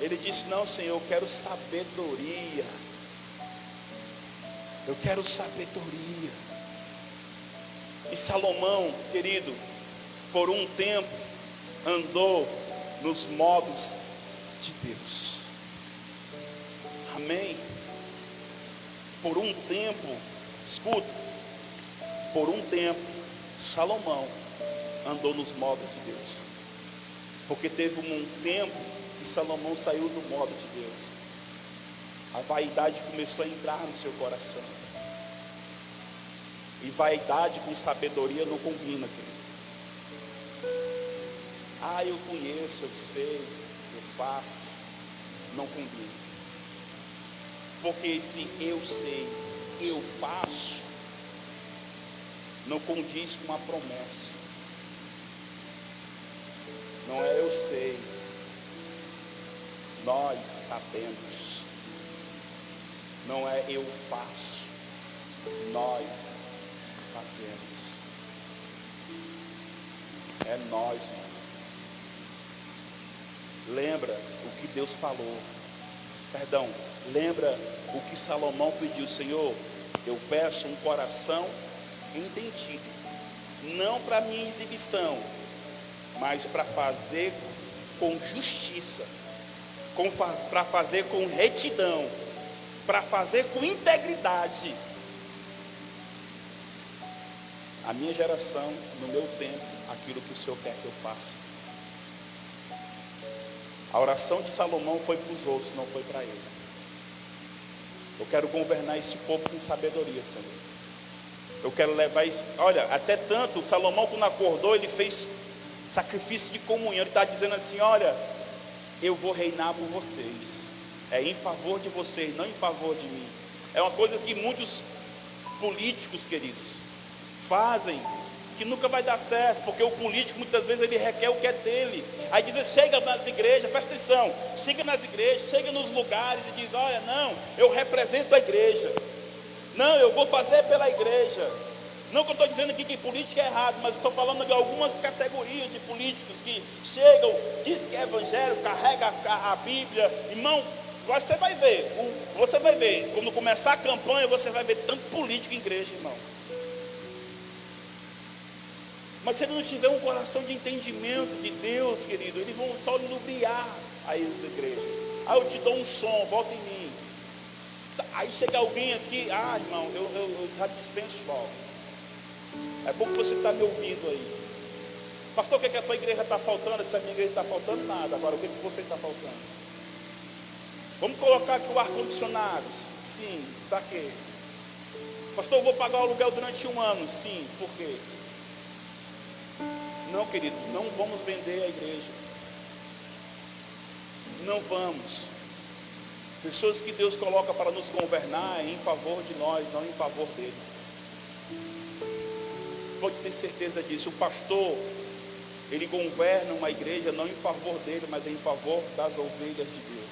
Ele disse: não, Senhor, eu quero sabedoria. Eu quero sabedoria. E Salomão, querido, por um tempo andou nos modos de Deus. Amém? Por um tempo, escuta, por um tempo Salomão andou nos modos de Deus. Porque teve um tempo que Salomão saiu do modo de Deus. A vaidade começou a entrar no seu coração. E vaidade com sabedoria não combina, querido. Ah, eu conheço, eu sei, eu faço. Não combina. Porque esse eu sei, eu faço, não condiz com a promessa. Não é eu sei, nós sabemos. Não é eu faço, nós fazemos. É nós, mano. Lembra o que Deus falou. Perdão, lembra o que Salomão pediu: Senhor, eu peço um coração entendido, não para minha exibição, mas para fazer com justiça, para fazer com retidão, para fazer com integridade. a minha geração, no meu tempo, aquilo que o Senhor quer que eu faça. A oração de Salomão foi para os outros, não foi para ele. Eu quero governar esse povo com sabedoria, Senhor. Eu quero levar isso. Olha, até tanto, Salomão, quando acordou, ele fez sacrifício de comunhão. Ele está dizendo assim: olha, eu vou reinar por vocês. É em favor de vocês, não em favor de mim. É uma coisa que muitos políticos, queridos, fazem, que nunca vai dar certo, porque o político muitas vezes ele requer o que é dele. Aí diz: chega nas igrejas, presta atenção, chega nas igrejas, chega nos lugares e diz: olha, não, eu represento a igreja, não, eu vou fazer pela igreja. Não que eu estou dizendo aqui que política é errado, mas estou falando de algumas categorias de políticos que chegam, diz que é evangélico, carrega a Bíblia. Irmão, você vai ver, quando começar a campanha, você vai ver tanto político em igreja, irmão. Mas se ele não tiver um coração de entendimento de Deus, querido, eles vão só lubriar as igrejas. Ah, eu te dou um som, volta em mim. Aí chega alguém aqui: ah, irmão, eu já dispenso volta. É bom que você está me ouvindo aí. Pastor, o que é que a tua igreja está faltando? Se a minha igreja está faltando, nada. Agora, o que é que você está faltando? Vamos colocar aqui o ar-condicionado. Sim, está aqui. Pastor, eu vou pagar o aluguel durante 1 ano. Sim, por quê? Não, querido, não vamos vender a igreja. Não vamos. Pessoas que Deus coloca para nos governar em favor de nós, não em favor dele. Pode ter certeza disso. O pastor, ele governa uma igreja não em favor dele, mas em favor das ovelhas de Deus.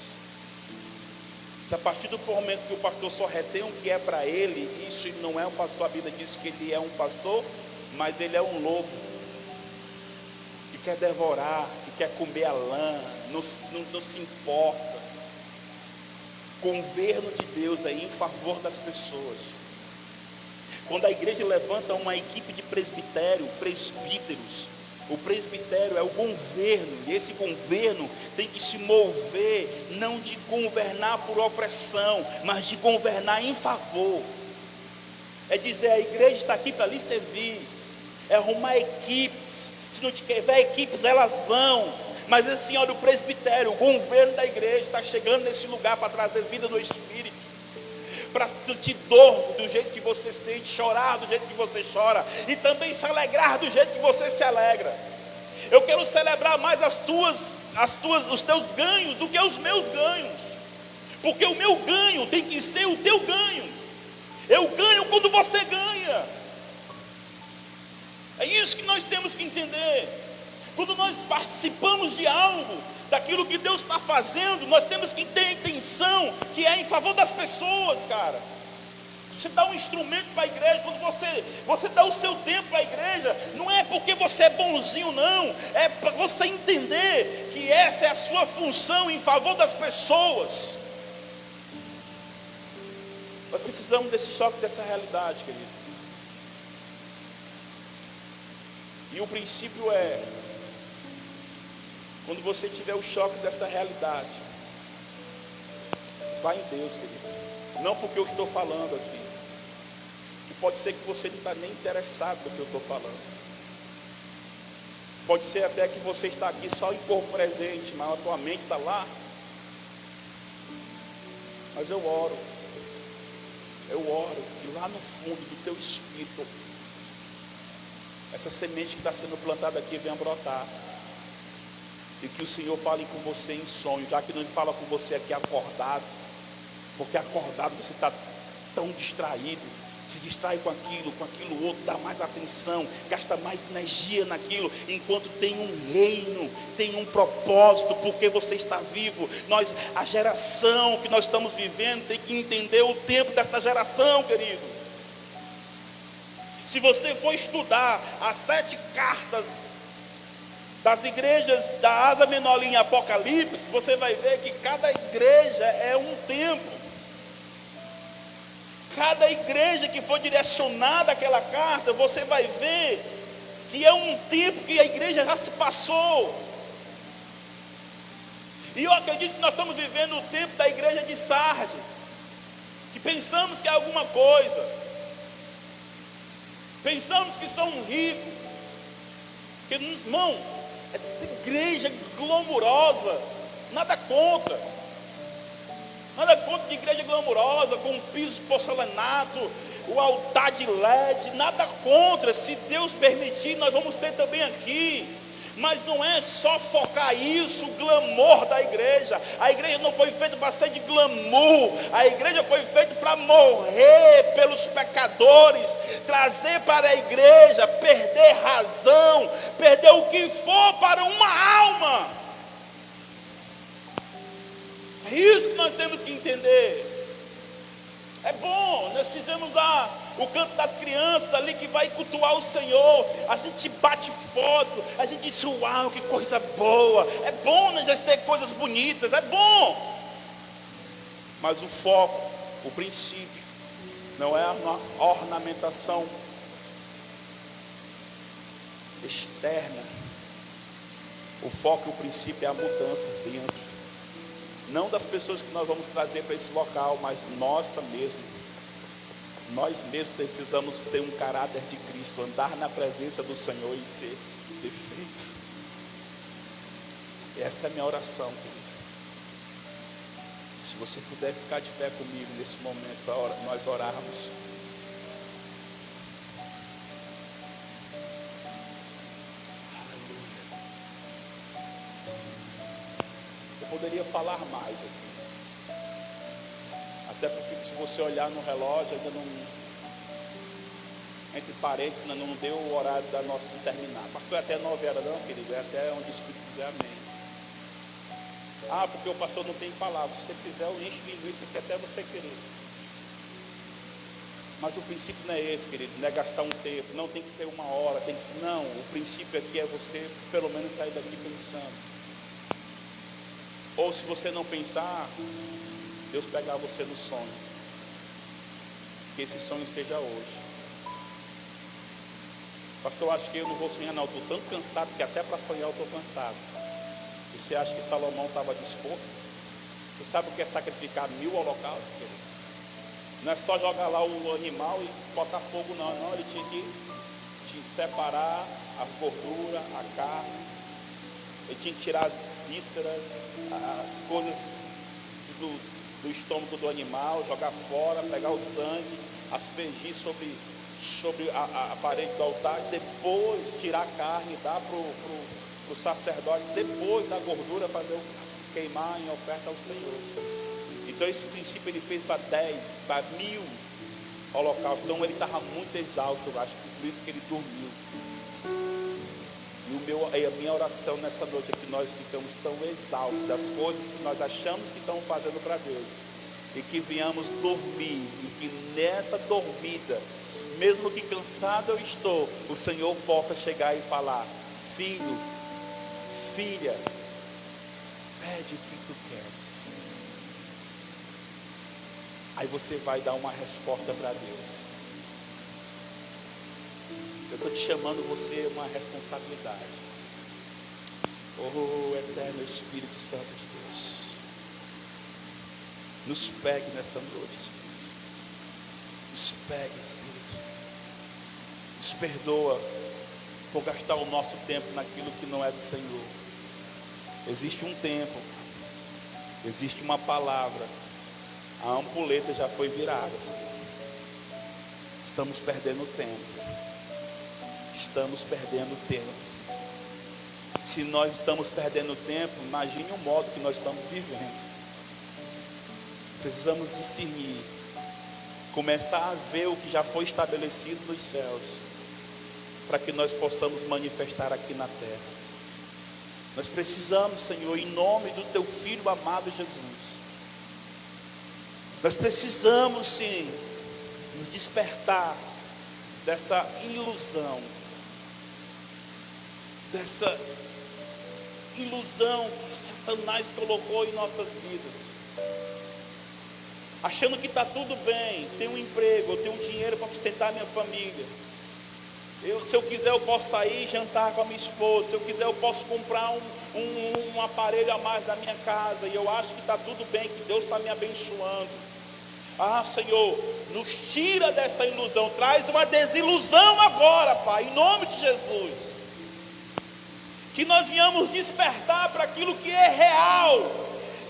Se a partir do momento que o pastor só retém o que é para ele, isso não é um pastor. A Bíblia diz que ele é um pastor, mas ele é um lobo, que quer devorar, que quer comer a lã, não se importa. Governo de Deus é em favor das pessoas. Quando a igreja levanta uma equipe de presbíteros, o presbitério é o governo, e esse governo tem que se mover, não de governar por opressão, mas de governar em favor. É dizer: a igreja está aqui para lhe servir, é arrumar equipes. Se não tiver equipes, elas vão. Mas assim, olha, o presbitério, o governo da igreja está chegando nesse lugar para trazer vida no Espírito, para sentir dor do jeito que você sente, chorar do jeito que você chora, e também se alegrar do jeito que você se alegra. Eu quero celebrar mais os teus ganhos do que os meus ganhos, porque o meu ganho tem que ser o teu ganho. Eu ganho quando você ganha. É isso que nós temos que entender. Quando nós participamos de algo, daquilo que Deus está fazendo, nós temos que ter a intenção que é em favor das pessoas, cara. Você dá um instrumento para a igreja, quando você dá o seu tempo para a igreja, não é porque você é bonzinho, não. É para você entender que essa é a sua função em favor das pessoas. Nós precisamos desse choque, dessa realidade, querido. E o princípio é: quando você tiver o choque dessa realidade, vai em Deus, querido. Não porque eu estou falando aqui, que pode ser que você não está nem interessado no que eu estou falando. Pode ser até que você está aqui só em corpo presente, mas a tua mente está lá. Mas eu oro, que lá no fundo do teu espírito, essa semente que está sendo plantada aqui venha brotar. E que o Senhor fale com você em sonho, já que não fala com você aqui acordado, porque acordado você está tão distraído, se distrai com aquilo outro, dá mais atenção, gasta mais energia naquilo, enquanto tem um reino, tem um propósito, porque você está vivo. A geração que nós estamos vivendo tem que entender o tempo desta geração, querido. Se você for estudar as 7 cartas das igrejas da Ásia Menor em Apocalipse, você vai ver que cada igreja é um tempo. Cada igreja que for direcionada àquela carta, você vai ver que é um tempo que a igreja já se passou. E eu acredito que nós estamos vivendo o tempo da igreja de Sardes, que pensamos que é alguma coisa. Pensamos que são ricos. Porque, irmão, é igreja glamourosa. Nada contra. Nada contra de igreja glamourosa, com piso porcelanato, o altar de LED. Nada contra. Se Deus permitir, nós vamos ter também aqui. Mas não é só focar isso, o glamour da igreja. A igreja não foi feita para ser de glamour. A igreja foi feita para morrer pelos pecadores, trazer para a igreja, perder razão, perder o que for para uma alma. É isso que nós temos que entender. É bom, nós fizemos o canto das crianças ali que vai cultuar o Senhor. A gente bate foto, a gente diz, uau, que coisa boa. É bom, né, já ter coisas bonitas, é bom. Mas o foco, o princípio, não é a ornamentação externa. O foco e o princípio é a mudança dentro. Não das pessoas que nós vamos trazer para esse local, mas nossa mesmo. Nós mesmos precisamos ter um caráter de Cristo, andar na presença do Senhor e ser perfeito. Essa é a minha oração, querido. Se você puder ficar de pé comigo nesse momento para nós orarmos. Poderia falar mais aqui, até porque se você olhar no relógio, ainda não, entre parênteses, ainda não deu o horário da nossa de terminar. Pastor, é até 9 horas não, querido, é até onde o Espírito quiser, amém. Ah, porque o pastor não tem palavra. Se você quiser, eu encho linguiça aqui até você querer. Mas o princípio não é esse, querido, não é gastar um tempo, não tem que ser 1 hora, tem que ser, não, o princípio aqui é você pelo menos sair daqui pensando. Ou se você não pensar, Deus pegar você no sonho. Que esse sonho seja hoje. Pastor, eu acho que eu não vou sonhar não. Estou tão cansado que até para sonhar eu estou cansado. E você acha que Salomão estava disposto? Você sabe o que é sacrificar 1000 holocaustos, querido? Não é só jogar lá o animal e botar fogo não. Não, ele tinha que separar as gorduras, a carne. Ele tinha que tirar as vísceras, as coisas do estômago do animal, jogar fora, pegar o sangue, aspergir sobre a parede do altar, depois tirar a carne e dar para o sacerdote, depois da gordura fazer queimar em oferta ao Senhor. Então esse princípio ele fez para 10, para 1000 holocaustos. Então ele estava muito exausto, eu acho que por isso que ele dormiu. E a minha oração nessa noite é que nós ficamos tão exaustos das coisas que nós achamos que estamos fazendo para Deus, e que venhamos dormir, e que nessa dormida, mesmo que cansado eu estou, o Senhor possa chegar e falar: filho, filha, pede o que tu queres. Aí você vai dar uma resposta para Deus. Eu estou te chamando você uma responsabilidade. Oh, eterno Espírito Santo de Deus, nos pegue nessa noite, Espírito. Nos pegue, Espírito. Nos perdoa por gastar o nosso tempo naquilo que não é do Senhor. Existe um tempo, existe uma palavra. A ampulheta já foi virada, Senhor. Estamos perdendo tempo. Estamos perdendo tempo. Se nós estamos perdendo tempo, imagine o modo que nós estamos vivendo. Precisamos discernir, começar a ver o que já foi estabelecido nos céus, para que nós possamos manifestar aqui na terra. Nós precisamos, Senhor, em nome do Teu Filho amado Jesus, nós precisamos sim nos despertar dessa ilusão, que Satanás colocou em nossas vidas, achando que está tudo bem, tenho um emprego, eu tenho um dinheiro para sustentar a minha família. Se eu quiser eu posso sair e jantar com a minha esposa, se eu quiser eu posso comprar um aparelho a mais da minha casa, e eu acho que está tudo bem, que Deus está me abençoando. Senhor, nos tira dessa ilusão, traz uma desilusão agora, Pai, em nome de Jesus. Que nós venhamos despertar para aquilo que é real,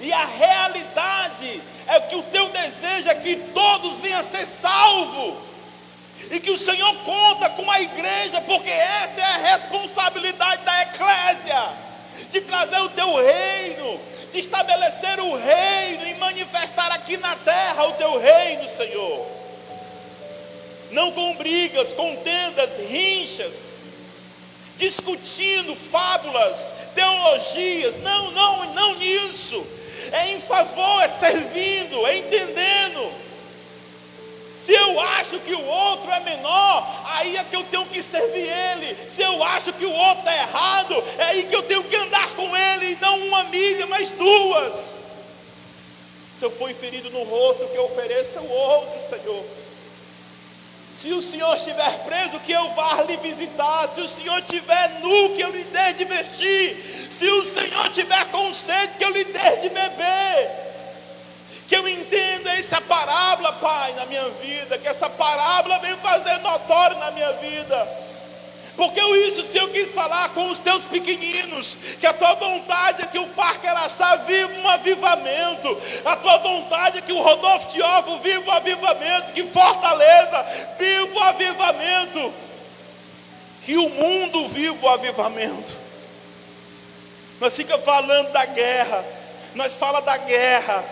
e a realidade é que o teu desejo é que todos venham a ser salvos, e que o Senhor conta com a igreja, porque essa é a responsabilidade da eclésia, de trazer o teu reino, de estabelecer o reino e manifestar aqui na terra o teu reino, Senhor. Não com brigas, contendas, rinchas, discutindo fábulas, teologias, não nisso. É em favor, é servindo, é entendendo. Se eu acho que o outro é menor, aí é que eu tenho que servir ele. Se eu acho que o outro está errado, é aí que eu tenho que andar com ele, e não uma milha, mas duas. Se eu for ferido no rosto, que eu ofereça o outro, Senhor. Se o Senhor estiver preso, que eu vá lhe visitar. Se o Senhor estiver nu, que eu lhe dê de vestir. Se o Senhor estiver com sede, que eu lhe dê de beber. Que eu entenda essa parábola, Pai, na minha vida. Que essa parábola venha fazer notório na minha vida. Porque se eu quis falar com os teus pequeninos, que a tua vontade é que o Parque Araxá viva um avivamento, a tua vontade é que o Rodolfo Teófilo viva um avivamento, que Fortaleza viva um avivamento, que o mundo viva o avivamento. Nós ficamos falando da guerra, nós falamos da guerra,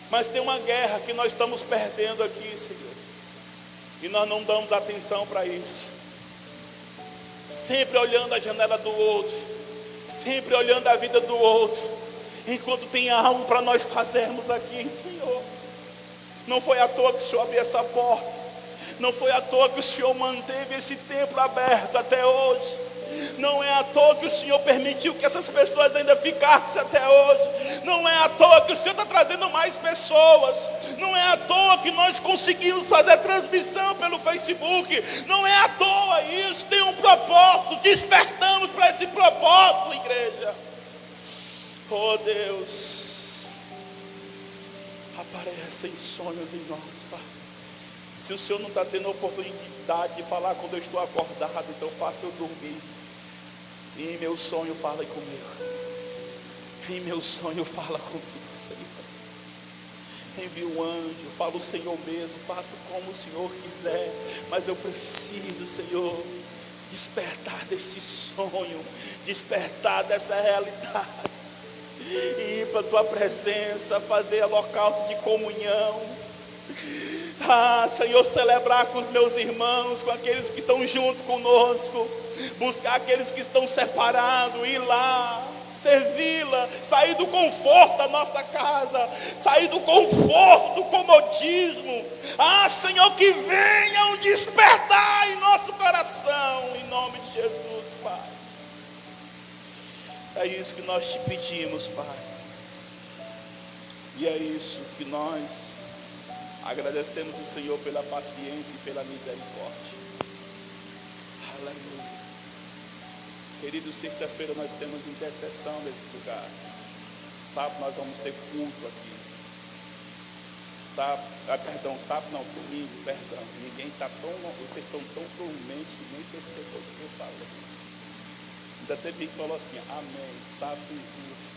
mas tem uma guerra que nós estamos perdendo aqui, Senhor, e nós não damos atenção para isso. Sempre olhando a janela do outro, sempre olhando a vida do outro, enquanto tem algo para nós fazermos aqui, Senhor. Não foi à toa que o Senhor abriu essa porta, não foi à toa que o Senhor manteve esse templo aberto até hoje, não é à toa que o Senhor permitiu que essas pessoas ainda ficassem até hoje, não é à toa que o Senhor está trazendo mais pessoas, não é à toa que nós conseguimos fazer transmissão pelo Facebook, não é à toa isso, tem um propósito, despertamos para esse propósito, igreja. Oh Deus, aparece em sonhos em nós, Pai. Se o Senhor não está tendo a oportunidade de falar quando eu estou acordado, então faça eu dormir. E em meu sonho fala comigo. Em meu sonho fala comigo, Senhor. Envie um anjo, fala o Senhor mesmo, faça como o Senhor quiser. Mas eu preciso, Senhor, despertar deste sonho, despertar dessa realidade. E ir para a tua presença, fazer holocausto de comunhão. Senhor, celebrar com os meus irmãos, com aqueles que estão junto conosco, buscar aqueles que estão separados, ir lá, servi-la, sair do conforto da nossa casa, sair do conforto, do comodismo. Senhor, que venha um despertar em nosso coração, em nome de Jesus, Pai. É isso que nós te pedimos, Pai. E é isso que nós agradecemos o Senhor pela paciência e pela misericórdia. Aleluia. Querido, sexta-feira nós temos intercessão nesse lugar. Sábado nós vamos ter culto aqui. Domingo, perdão. Vocês estão tão dormentes que nem percebeu o que eu falei. Ainda teve quem falou assim, amém, sábado e culto.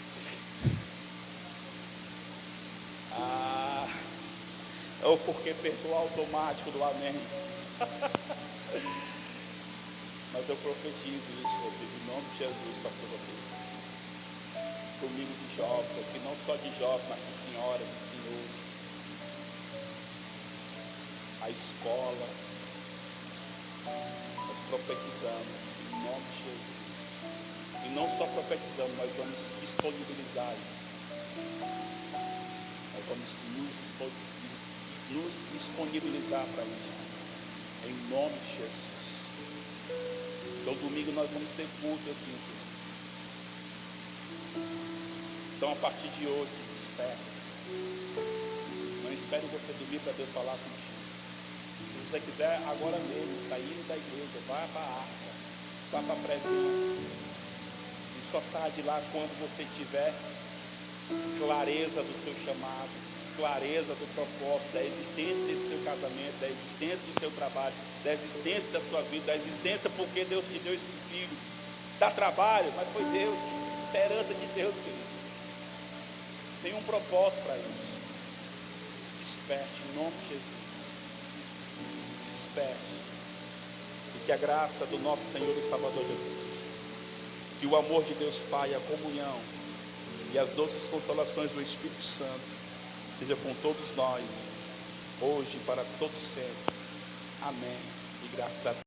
É o porquê perdoar automático do amém. Mas eu profetizo isso, Rodrigo, em nome de Jesus, pastor Rodrigo. Domingo de jovens aqui, não só de jovens, mas de senhoras, de senhores. A escola. Nós profetizamos em nome de Jesus. E não só profetizamos, mas vamos disponibilizar isso. Nós vamos nos disponibilizar para isso, em nome de Jesus. Então domingo nós vamos ter culto aqui. Então a partir de hoje, espere. Não espere você dormir para Deus falar contigo. Se você quiser agora mesmo sair da igreja, vá para a arca, vá para a presença, e só saia de lá quando você tiver clareza do seu chamado, clareza do propósito, da existência desse seu casamento, da existência do seu trabalho, da existência da sua vida, da existência porque Deus te deu esses filhos. Dá trabalho, mas foi Deus, querido. Isso é herança de Deus, querido. Tem um propósito para isso. Se desperte em nome de Jesus. Se desperte. E que a graça do nosso Senhor e Salvador Jesus Cristo, que o amor de Deus Pai, a comunhão e as doces consolações do Espírito Santo seja com todos nós, hoje e para todos sempre. Amém. E graças a Deus.